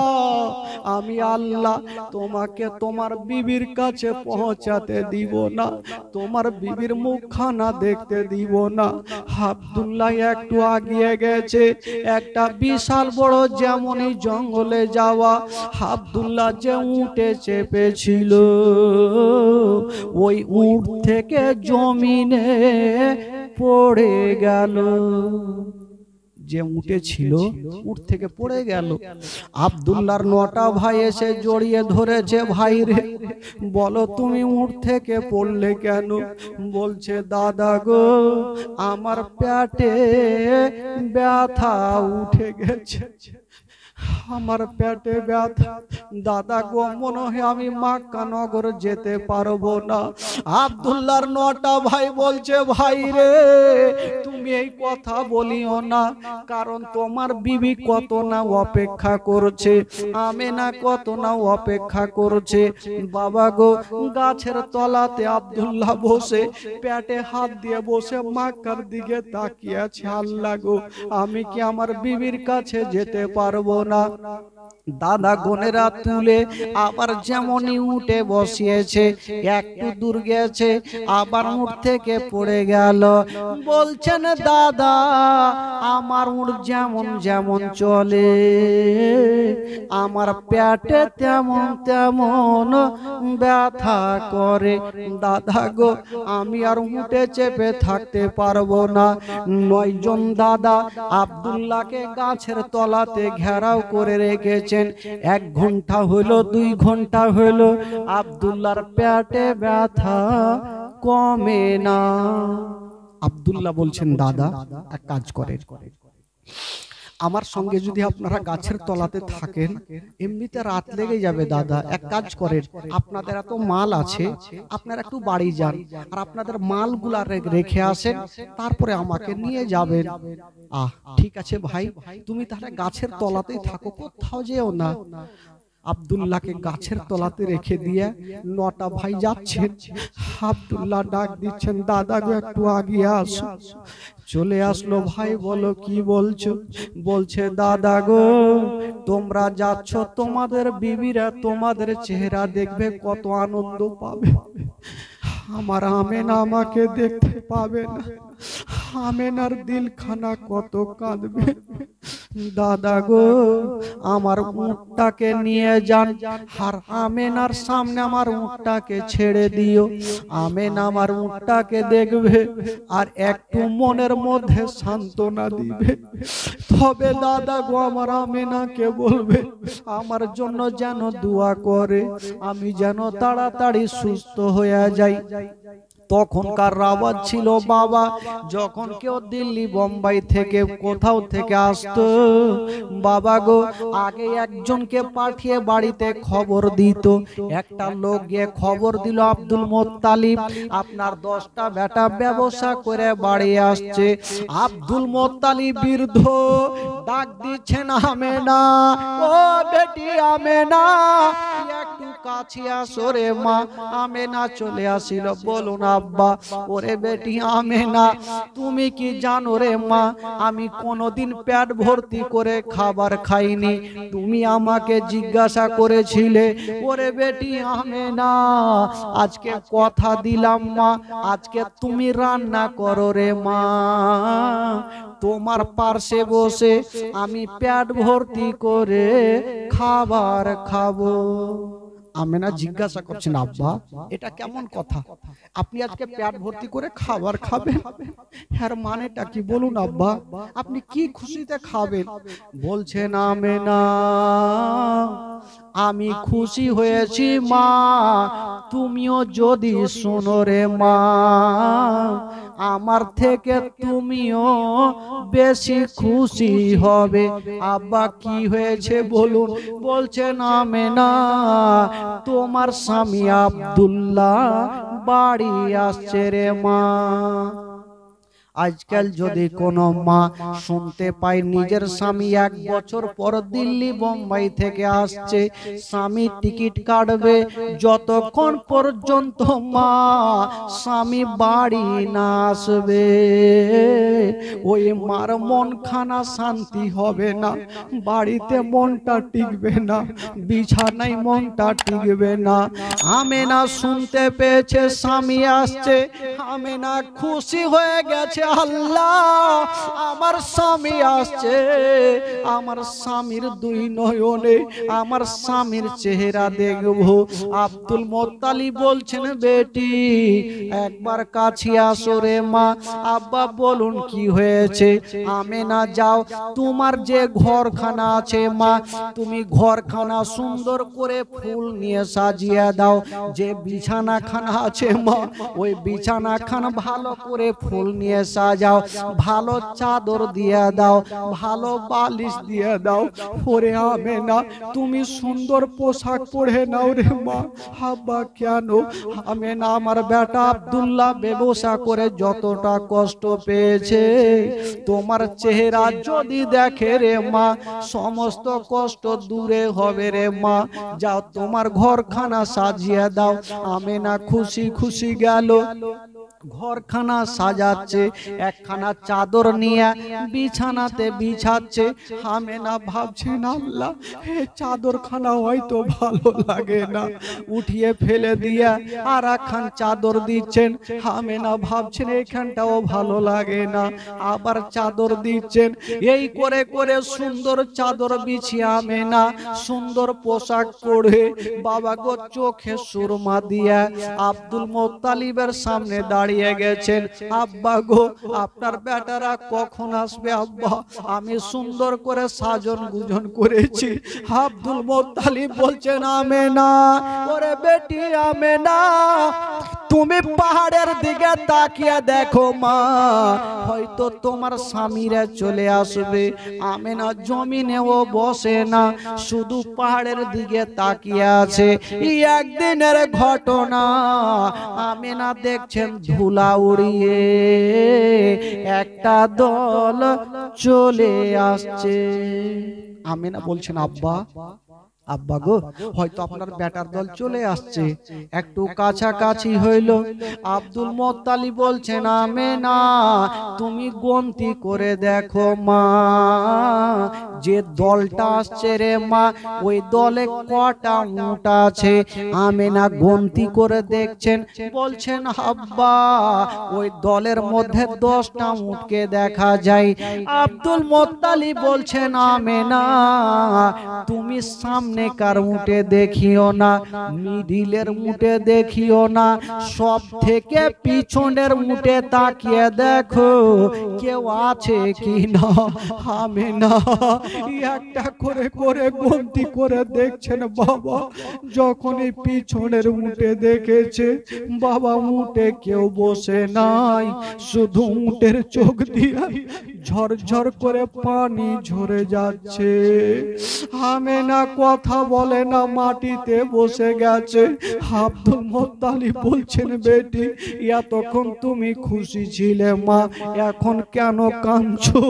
আমি আল্লাহ তোমাকে তোমার বিবির কাছে পৌঁছাতে দিব না, তোমার বিবির মুখখানা দেখতে দিব না। আব্দুল্লাহ একটু আগিয়ে গেছে, একটা বিশাল বড় যেমনই জঙ্গলে যাওয়া। আব্দুল্লাহ যে উঠে চেপেছিল ওই উট থেকে জমিনে পড়ে গেল। যে উঠে ছিল উঠ থেকে পড়ে গেল। আব্দুল্লাহর 9টা ভাই এসে জড়িয়ে ধরেছে, ভাই রে বলো তুমি উঠ থেকে পড়লে কেন? বলছে দাদা গো আমার পেটে ব্যথা উঠে গেছে, আমার পেটে ব্যথা। দাদা গো মনে হয় আমি মক্কা নগর যেতে পারবো না। আব্দুল্লাহর 9টা ভাই বলছে ভাই রে তুমি এই কথা বলিও না, কারণ তোমার বিবি কত না অপেক্ষা করছে, আমেনা কত না অপেক্ষা করছে। বাবা গো গাছের তলাতে আব্দুল্লাহ বসে পেটে হাত দিয়ে বসে মক্কার দিকে তাকিয়ে আছে। আল্লাহ গো আমি কি আমার বিবির কাছে যেতে পারবো না? দাদা গোনেরা তুলে আবার যেমনই উঠে বসিয়েছে, একটু দূর গেছে আবার উঠ থেকে পড়ে গেল। বলছেন দাদা আমার উঠ যেমন যেমন চলে আমার পেটে তেমন তেমন ব্যথা করে। দাদা গো আমি আর উঠে চেপে থাকতে পারবো না। 9 জন দাদা আব্দুল্লাহকে গাছের তলাতে ঘেরাও করে রেখেছেন। 1 ঘন্টা হলো, 2 ঘন্টা হলো, আব্দুল্লাহর পেটে ব্যথা কমে না। আব্দুল্লাহ বলছেন দাদা এক কাজ করেন, আমার সঙ্গে যদি আপনারা গাছের তলাতে থাকেন এমনিতে রাত লেগে যাবে। দাদা এক কাজ করেন, আপনাদের এত মাল আছে আপনারা একটু বাড়ি যান আর আপনাদের মালগুলা রেখে আসেন, তারপরে আমাকে নিয়ে যাবেন। ঠিক আছে ভাই তুমি তাহলে গাছের তলাতেই থাকো, কোথাও যেও না। আব্দুল্লাহকে গাছের তলাতে রেখে দিয়ে 9টা ভাই যাচ্ছেন। আব্দুল্লাহ ডাক দিচ্ছেন দাদা গো একটু আগিয়ে আসো। চলে আসলো ভাই বলো কি বলছো? বলছে দাদা গো তোমরা যাচ্ছ তোমাদের বিবিরা তোমাদের চেহারা দেখবে কত আনন্দ পাবে, আমার আমেনা আমাকে দেখতে পাবে না, আমেনার দিলখানা কত কাঁদবে। দাদা গো আমার উটটাকে নিয়ে যান আর আমেনার সামনে আমার উটটাকে ছেড়ে দিও, আমেনা আমার উটটাকে দেখবে আর একটু মনের মধ্যে সান্ত্বনা দিবে। তবে দাদা গো আমার আমেনাকে বলবে আমার জন্য যেন দোয়া করে, আমি যেন তাড়াতাড়ি সুস্থ হয়ে যাই। তখনকার আওয়াজ ছিল বাবা, যখন কেউ দিল্লি বোম্বাই থেকে কোথাও থেকে আসতো বাবা গো, আগে একজনকে পাঠিয়ে বাড়িতে খবর দিত। একটা লোক গিয়ে খবর দিল, আব্দুল মোত্তালিব আপনার 10টা বেটা ব্যবসা করে বাড়ি আসছে। আব্দুল মোত্তালিব বৃদ্ধ ডাক দিচ্ছেন, আমেনা, ও বেটি আমেনা, একটু কাছে আসো রে মা। আমেনা চলে আসিল। বলুন আব্বা। ওরে বেটি আমেনা, তুমি কি জানো রে মা, আমি কোনোদিন পেট ভর্তি করে খাবার খাইনি, তুমি আমাকে জিজ্ঞাসা করেছিলে। ওরে বেটি আমেনা, আজকে কথা দিলাম মা, আজকে তুমি রান্না করো রে মা, তোমার পার্শ্বে বসে আমি পেট ভর্তি করে খাবার খাবো। আমেনা জিজ্ঞাসা করছেন, আব্বা এটা কেমন কথা, আপনি আজকে পেট ভর্তি করে খাবার খাবেন, এর মানেটা কি বলুন আব্বা, আপনি কি খুশিতে খাবেন? বলছেন, আমেনা আমি খুশি হয়েছি মা, তুমিও যদি শোনো রে মা, আমার থেকে তুমিও বেশি খুশি হবে। আব্বা কি হয়েছে বলুন? বলছেন, আমেনা তোমার স্বামী আব্দুল্লাহ বাড়ি আসছে রে মা। আজকাল যদি কোনো মা শুনতে পায় নিজের স্বামী 1 বছর পর দিল্লি বোম্বাই থেকে আসছে, স্বামী টিকিট কাটবে, যতক্ষণ পর্যন্ত মা স্বামী বাড়ি না আসবে ওই মার মন খানা শান্তি হবে না, বাড়িতে মনটা টিকবে না, বিছানায় মনটা টিকবে না। আমেনা শুনতে পেয়েছে স্বামী আসছে, আমেনা খুশি হয়ে গেছে, আল্লাহ আমার স্বামী আসছে, আমার স্বামীর 2 নয়নে আমার স্বামীর চেহারা দেখবো। আব্দুল মোত্তালিব বলছেন, বেটি একবার কাছে আসো রে মা। আব্বা বলুন কি হয়েছে? আমেনা যাও, তোমার যে ঘরখানা আছে মা, তুমি ঘরখানা সুন্দর করে ফুল নিয়ে সাজিয়ে দাও, যে বিছানাখানা আছে মা, ওই বিছানাখানা ভালো করে ফুল নিয়ে সাজাও, ভালো চাদর দিয়ে দাও, ভালো বালিশ দিয়ে দাও। ওরে আমেনা তুমি সুন্দর পোশাক পরে নাও রে মা। আব্বা কেন? আমেনা আমার বেটা আব্দুল্লাহ ব্যবসা করে যতটা কষ্ট পেয়েছে, তোমার চেহারা যদি দেখে রে মা, সমস্ত কষ্ট দূরে হবে রে মা। যাও তোমার ঘরখানা সাজিয়ে দাও। আমেনা খুশি খুশি গেল, ঘরখানা সাজাচ্ছে, একখানা চাদর নিয়ে বিছানাতে বিছাচ্ছে। আমেনা ভাবছেন, আল্লাহ এই চাদরখানা হয়তো ভালো লাগে না, উঠিয়ে ফেলে দিয়া আর একখান চাদর দিচ্ছেন। আমেনা ভাবছেন এইখানটাও ভালো লাগে না, আবার চাদর দিচ্ছেন। এই করে করে সুন্দর চাদর বিছিয়ে আমেনা সুন্দর পোশাক পরে বাবা গো চোখে সুরমা দিয়া আব্দুল মোত্তালিবের সামনে দাঁড়িয়ে গেছেন। আব্বা গো আপনার বেটারা কখন আসবে আব্বা? আমি সুন্দর করে সাজন গুজন করেছি। আব্দুল মোত্তালিব বলছেন, আমেনা ওরে বেটি আমেনা, তুমি পাহাড়ের দিকে তাকিয়ে দেখো মা, হয়তো তোমার স্বামীরা চলে আসবে। আমেনা জমিনেও বসে না, শুধু পাহাড়ের দিকে তাকিয়ে আছে। একদিনের ঘটনা, আমেনা দেখছেন ধুলা উড়িয়ে একটা দল চলে আসছে। আমেনা বলছেন, আব্বা আব্বা গো হয়তো আপনার বেটার দল চলে আসছে। একটু কাছাকাছি হইল। আব্দুল মোত্তালিব বলছেন, আমেনা তুমি গন্তি করে দেখো মা, যে দলটা আসছে রে মা, ওই দলে কটা উট আছে? আমেনা গন্তি করে দেখছেন, বলছেন, আব্বা ওই দলের মধ্যে 10টা উটকে দেখা যায়। আব্দুল মোত্তালিব বলছেন, আমেনা তুমি সামনে কার উটে দেখিও না, মিডিলের উটে দেখিও না, সব থেকে পিছনের উটে তাকিয়ে দেখো কেউ আছে কি না। আমেনা একটা করে করে গন্তি করে দেখছেন বাবা। যখন এই পিছনের উঠে দেখেছে বাবা, উঠে কেউ বসে নাই, শুধু উটের চোখ দিয়ে ঝরঝর করে পানি ঝরে যাচ্ছে। আমেনা কথা বলে না, মাটিতে বসে গেছে। আব্দুল মুত্তালিব বলছেন, বেটি এতক্ষণ তুমি খুশি ছিলে মা, এখন কেন কাঁদছো?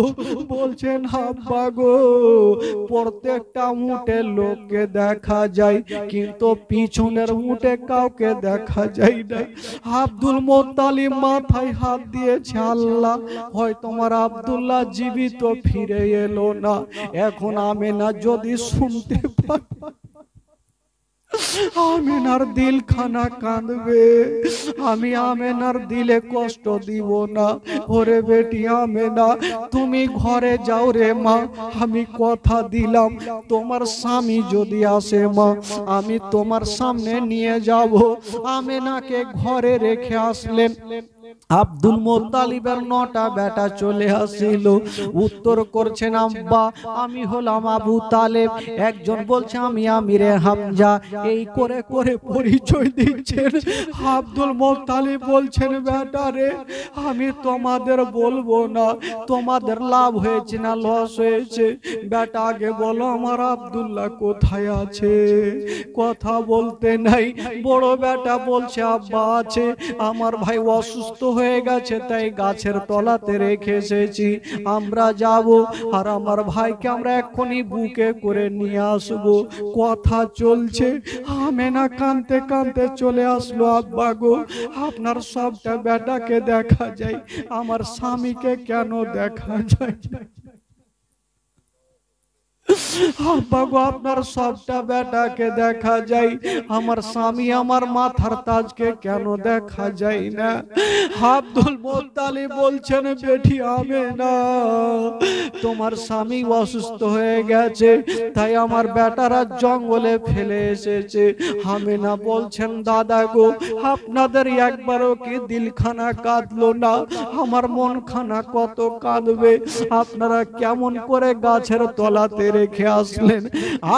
বলছেন, আব্বা গো, প্রত্যেকটা উটের লোককে দেখা যায়, কিন্তু পিছনের উটে কাউকে দেখা যায় না। আব্দুল মুত্তালিব মাথায় হাত দিয়েছে, আল্লাহ হয় তোমার আব্দুল্লাহ জীবিত ফিরে এলো না, এখন আমেনা যদি শুনতে পায় আমেনার দিল খানা কাঁদবে, আমি আমেনার দিলে কষ্ট দিব না। ওরে বেটি আমেনা, তুমি ঘরে যাও রে মা, আমি কথা দিলাম তোমার স্বামী যদি আসে মা, আমি তোমার সামনে নিয়ে যাব। আমেনাকে ঘরে রেখে আসলেন। আব্দুল মুত্তালিবের 9টা বেটা চলে আসিল, উত্তর করছেন, আব্বা আমি হলাম আবু তালেব। একজন বলছে আমি আমিরে হামজা, এই করে করে পরিচয় দিচ্ছেন। আব্দুল মুত্তালিব বলছেন, বেটা রে আমি তোমাদের বলবো না, তোমাদের লাভ হয়েছে না লস হয়েছে, বেটা আগে বলো আমার আব্দুল্লাহ কোথায় আছে? কথা বলতে নাই। বড় বেটা বলছে, আব্বা আছে, আমার ভাই অসুস্থ হয়ে গেছে, তাই গাছের তলাতে রেখে এসেছি, আমরা যাব, আর আমার ভাইকে আমরা এক্ষুনি বুকে করে নিয়ে আসবো। কথা চলছে, আমেনা কাঁদতে কাঁদতে চলে আসলো, আব্বা গো আপনার সবটা বেটাকে দেখা যায়, আমার স্বামীকে কেন দেখা যায়? আব্বা গো আপনার সবটা বেটাকে দেখা যায়, আমার স্বামী আমার মাথার তাজকে কেন দেখা যায় না? আব্দুল মুত্তালিব বলছেন, বেটি আমেনা তোমার স্বামী অসুস্থ হয়ে গেছে, তাই আমার বেটারা জঙ্গলে ফেলে এসেছে। আমেনা বলছেন, দাদা গো আপনাদের একবারও কি দিলখানা কাঁদলো না? আমার মনখানা কত কাঁদবে, আপনারা কেমন করে গাছের তলাতে রেখে আসলেন?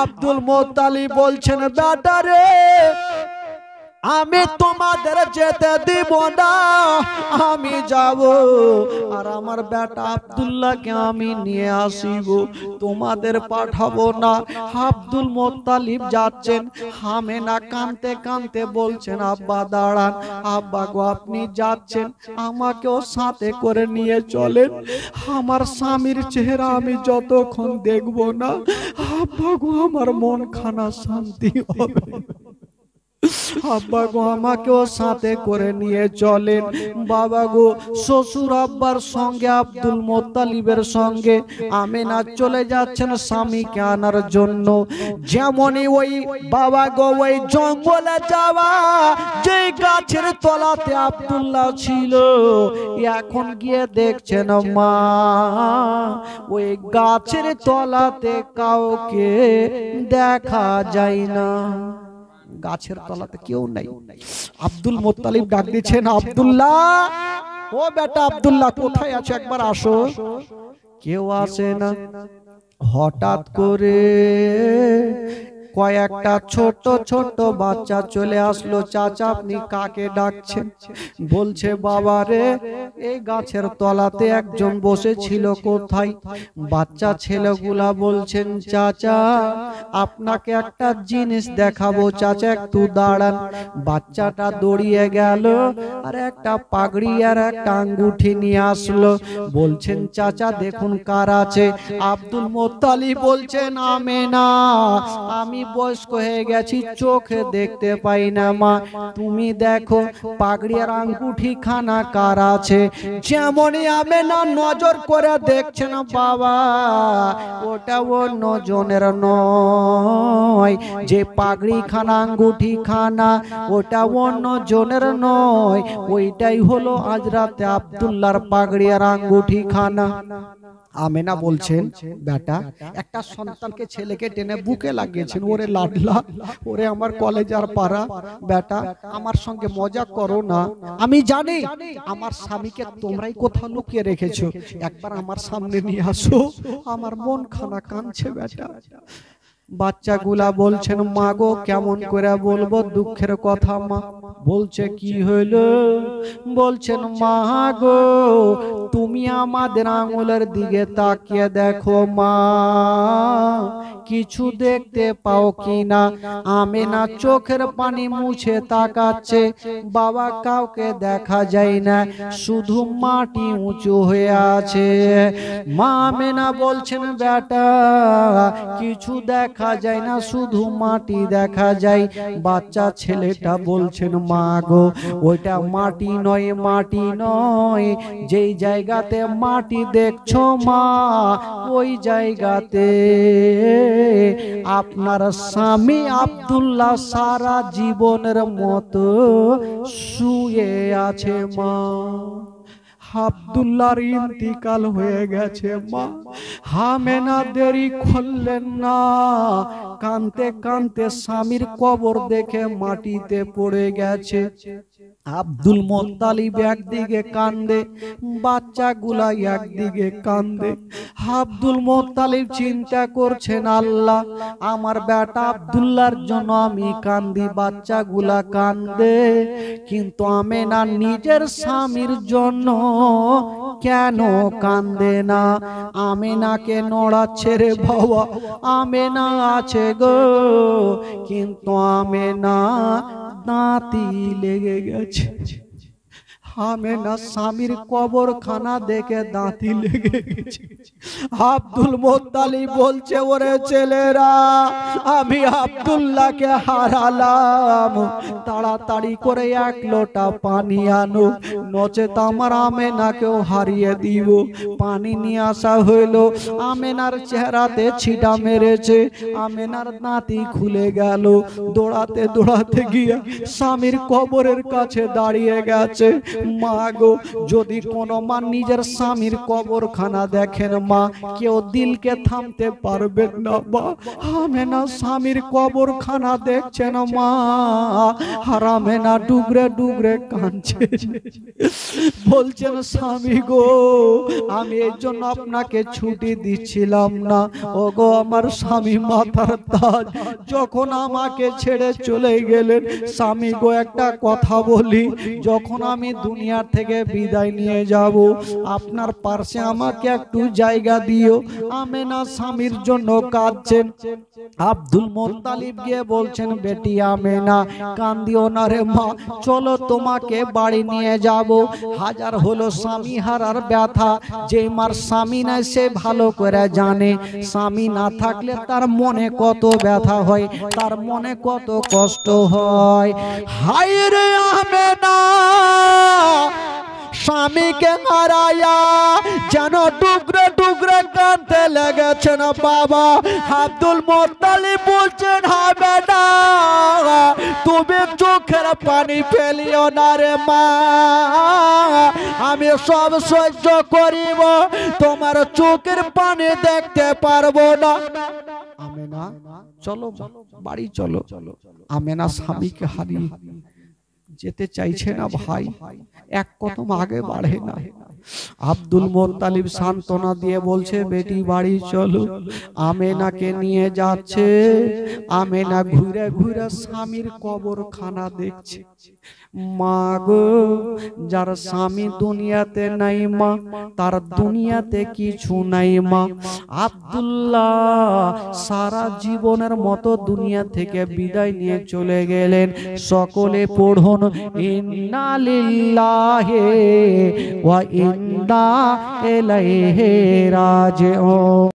আব্দুল মুত্তালিব বলছেন, বেটা রে আমি তোমাদের যেতে দিব না, আমি যাব, আর আমার বেটা আব্দুল্লাহকে আমি নিয়ে আসিব, তোমাদের পাঠাবো না। আব্দুল মুত্তালিব যাচ্ছেন, আমেনা কাঁদতে কাঁদতে বলছেন, আব্বা দাঁড়ান, আব্বা গো আপনি যাচ্ছেন, আমাকেও সাথে করে নিয়ে চলেন, আমার স্বামীর চেহারা আমি যতক্ষণ দেখব না আব্বা গো আমার মন খানা শান্তি হবে। আব্বা গো আমাকেও সাথে করে নিয়ে চলেন। বাবা গো শ্বশুর আব্বার সঙ্গে আব্দুল মুত্তালিবের সঙ্গে আমেনা চলে যাচ্ছেন স্বামীকে আনার জন্য। যেমনই ওই বাবা গো ওই জঙ্গলে যাওয়া, যে গাছের তলাতে আব্দুল্লাহ ছিল, এখন গিয়ে দেখছেন মা ওই গাছের তলাতে কাউকে দেখা যায় না, গাছের তলাতে কেউ নাই। আব্দুল মুত্তালিব ডাক দিচ্ছেন, আব্দুল্লাহ ও বেটা আব্দুল্লাহ কোথায় আছো, একবার আসো। কেউ আসে না। হঠাৎ করে কয়েকটা ছোট ছোট বাচ্চা চলে আসলো। চাচা আপনি কাকে ডাকছেন? বলছে, বাবা রে এই গাছের তলাতে একজন বসেছিল, কোথায়? বাচ্চা ছেলেগুলা বলছেন, চাচা আপনাকে একটা জিনিস দেখাবো, চাচা একটু দাঁড়ান। বাচ্চাটা দৌড়িয়ে গেল আর একটা পাগড়ি আর একটা আঙ্গুঠি নিয়ে আসলো। বলছেন, চাচা দেখুন কার আছে? আব্দুল মুত্তালিব বলছেন, আমেনা আমি বয়স্ক হয়ে গেছি, চোখে দেখতে পাই না মা, তুমি দেখো পাগড়ি আর আঙ্গুঠি খানা কার আছে? যেমনই আমেনা নজর করে দেখছেন, বাবা ওটা অন্য জনের নয়, যে পাগড়ি খানা আঙ্গুঠি খানা ওটা অন্য জনের নয়, ওইটাই হলো আজ রাতে আব্দুল্লাহর পাগড়ি আর আঙ্গুঠি খানা। আমেনা বলছেন বেটা একটা সন্তানকে ছেলেকে টেনে বুকে লাগিয়েছেন, ওরে লাডলা, ওরে আমার কলেজার পাড়া বেটা, আমার সঙ্গে মজা করো না। আমি জানি আমার স্বামীকে তোমরাই কোথাও লুকিয়ে রেখেছো, একবার আমার সামনে নিয়ে আসো, আমার মন খানা কাঁদছে বেটা। বাচ্চাগুলা বলছেন মা গো কেমন করে বলবো দুঃখের কথা মা। বলছে কি হইলো? বলছেন মা গো তুমি আমাদের আঙুলের দিকে তাকিয়ে দেখো মা, কিছু দেখতে পাও কিনা। আমেনা চোখের পানি মুছে তাকাচ্ছে, বাবা কাউকে দেখা যায় না, শুধু মাটি উঁচু হয়ে আছে। মা আমেনা বলছেন বেটা কিছু দেখা যায় না, শুধু মাটি দেখা যায়। বাচ্চা ছেলেটা বলছেন মা গো ওইটা মাটি নয়, মাটি নয়, যেই জায়গাতে মাটি দেখছো মা ওই জায়গাতে আপনার স্বামী আব্দুল্লাহ সারা জীবনের মতো শুয়ে আছে মা। আব্দুল্লাহর ইন্তিকাল হয়ে গেছে মা। আমেনা দেরি করলেন না, কাঁদতে কাঁদতে স্বামীর কবর দেখে মাটিতে পড়ে গেছে। আব্দুল মুত্তালিব একদিকে কান্দে, বাচ্চাগুলা একদিকে কান্দে। আব্দুল মুত্তালিব চিন্তা করছেন আল্লাহ আমার বেটা আব্দুল্লাহর জন্য আমি কান্দি, বাচ্চাগুলা কান্দে, কিন্তু আমেনা নিজের স্বামীর জন্য কেন কান্দে না? আমেনাকে নড়াচ্ছে রে বাবা, আমেনা আছে গো, কিন্তু আমেনা দাঁতি লেগে গেছে। আমেনা স্বামীর কবরখানা দেখে দাঁতি লেগে গেছে। আব্দুল মুত্তালিব বলছে ওরে ছেলেরা আমি আব্দুল্লাহকে হারালাম, তাড়াতাড়ি করে এক লোটা পানি আনো, নচেত আমার আমেনাকেও হারিয়ে দিব। পানি নিয়ে আসা হইলো, আমেনার চেহারাতে ছিটা মেরেছে, আমেনার দাঁতি খুলে গেল। দৌড়াতে দৌড়াতে গিয়া স্বামীর কবরের কাছে দাঁড়িয়ে গেছে। মা গো যদি কোন মা নিজের স্বামীর কবরখানা দেখেন মা কেউ দিলকে থামতে পারবেন না মা। আমেনা স্বামীর কবরখানা দেখছেন মা, আর আমেনা ডুগরে ডুগরে কাঁদছে, বলছেন স্বামী গো আমি এর জন্য আপনাকে ছুটি দিচ্ছিলাম না। ও গো আমার স্বামী মাথার তাজ, যখন আমাকে ছেড়ে চলে গেলেন স্বামী গো একটা কথা বলি, যখন আমি দুনিয়া থেকে বিদায় নিয়ে যাব আপনার পাশে আমাকে একটু জায়গা দিও। আমেনা স্বামীর জন্য কাঁদছেন। আব্দুল মুত্তালিব গিয়ে বলছেন বেটি আমেনা কান্দিও না রে মা, চলো তোমাকে বাড়ি নিয়ে যাব। হাজার হলো স্বামী হারার ব্যথা, যে মার স্বামী নাই সে ভালো করে জানে, স্বামী না থাকলে তার মনে কত ব্যথা হয়, তার মনে কত কষ্ট হয়। হায় রে আমেনা স্বামীকে হারায়া যেন টুকরে টুকরে কাঁদতে লেগেছেন বাবা। আব্দুল মুত্তালিব বলছেন হ্যাঁ বেটা তুমি চোখের পানি ফেলিও না রে মা, আমি সব সহ্য করিব, তোমার চোখের পানি দেখতে পারবো না। আমেনা চলো বাড়ি চলো। আমেনা স্বামীকে হারিয়ে যেতে চাইছে না ভাই, এক কদম আগে বাড়ে না। আব্দুল মুত্তালিব সান্ত্বনা দিয়ে বলছে বেটি বাড়ি চলো। আমেনাকে নিয়ে যাচ্ছে, আমেনা ঘুরে ঘুরে স্বামীর কবরখানা দেখছে। মা গো যার স্বামী দুনিয়াতে নাই মা তার দুনিয়াতে কিছু নাই মা। আব্দুল্লাহ সারা জীবনের মতো দুনিয়া থেকে বিদায় নিয়ে চলে গেলেন। সকলে পড়ুন ইন্না লিল্লাহি ওয়া ইন্না ইলাইহি রাজিউন।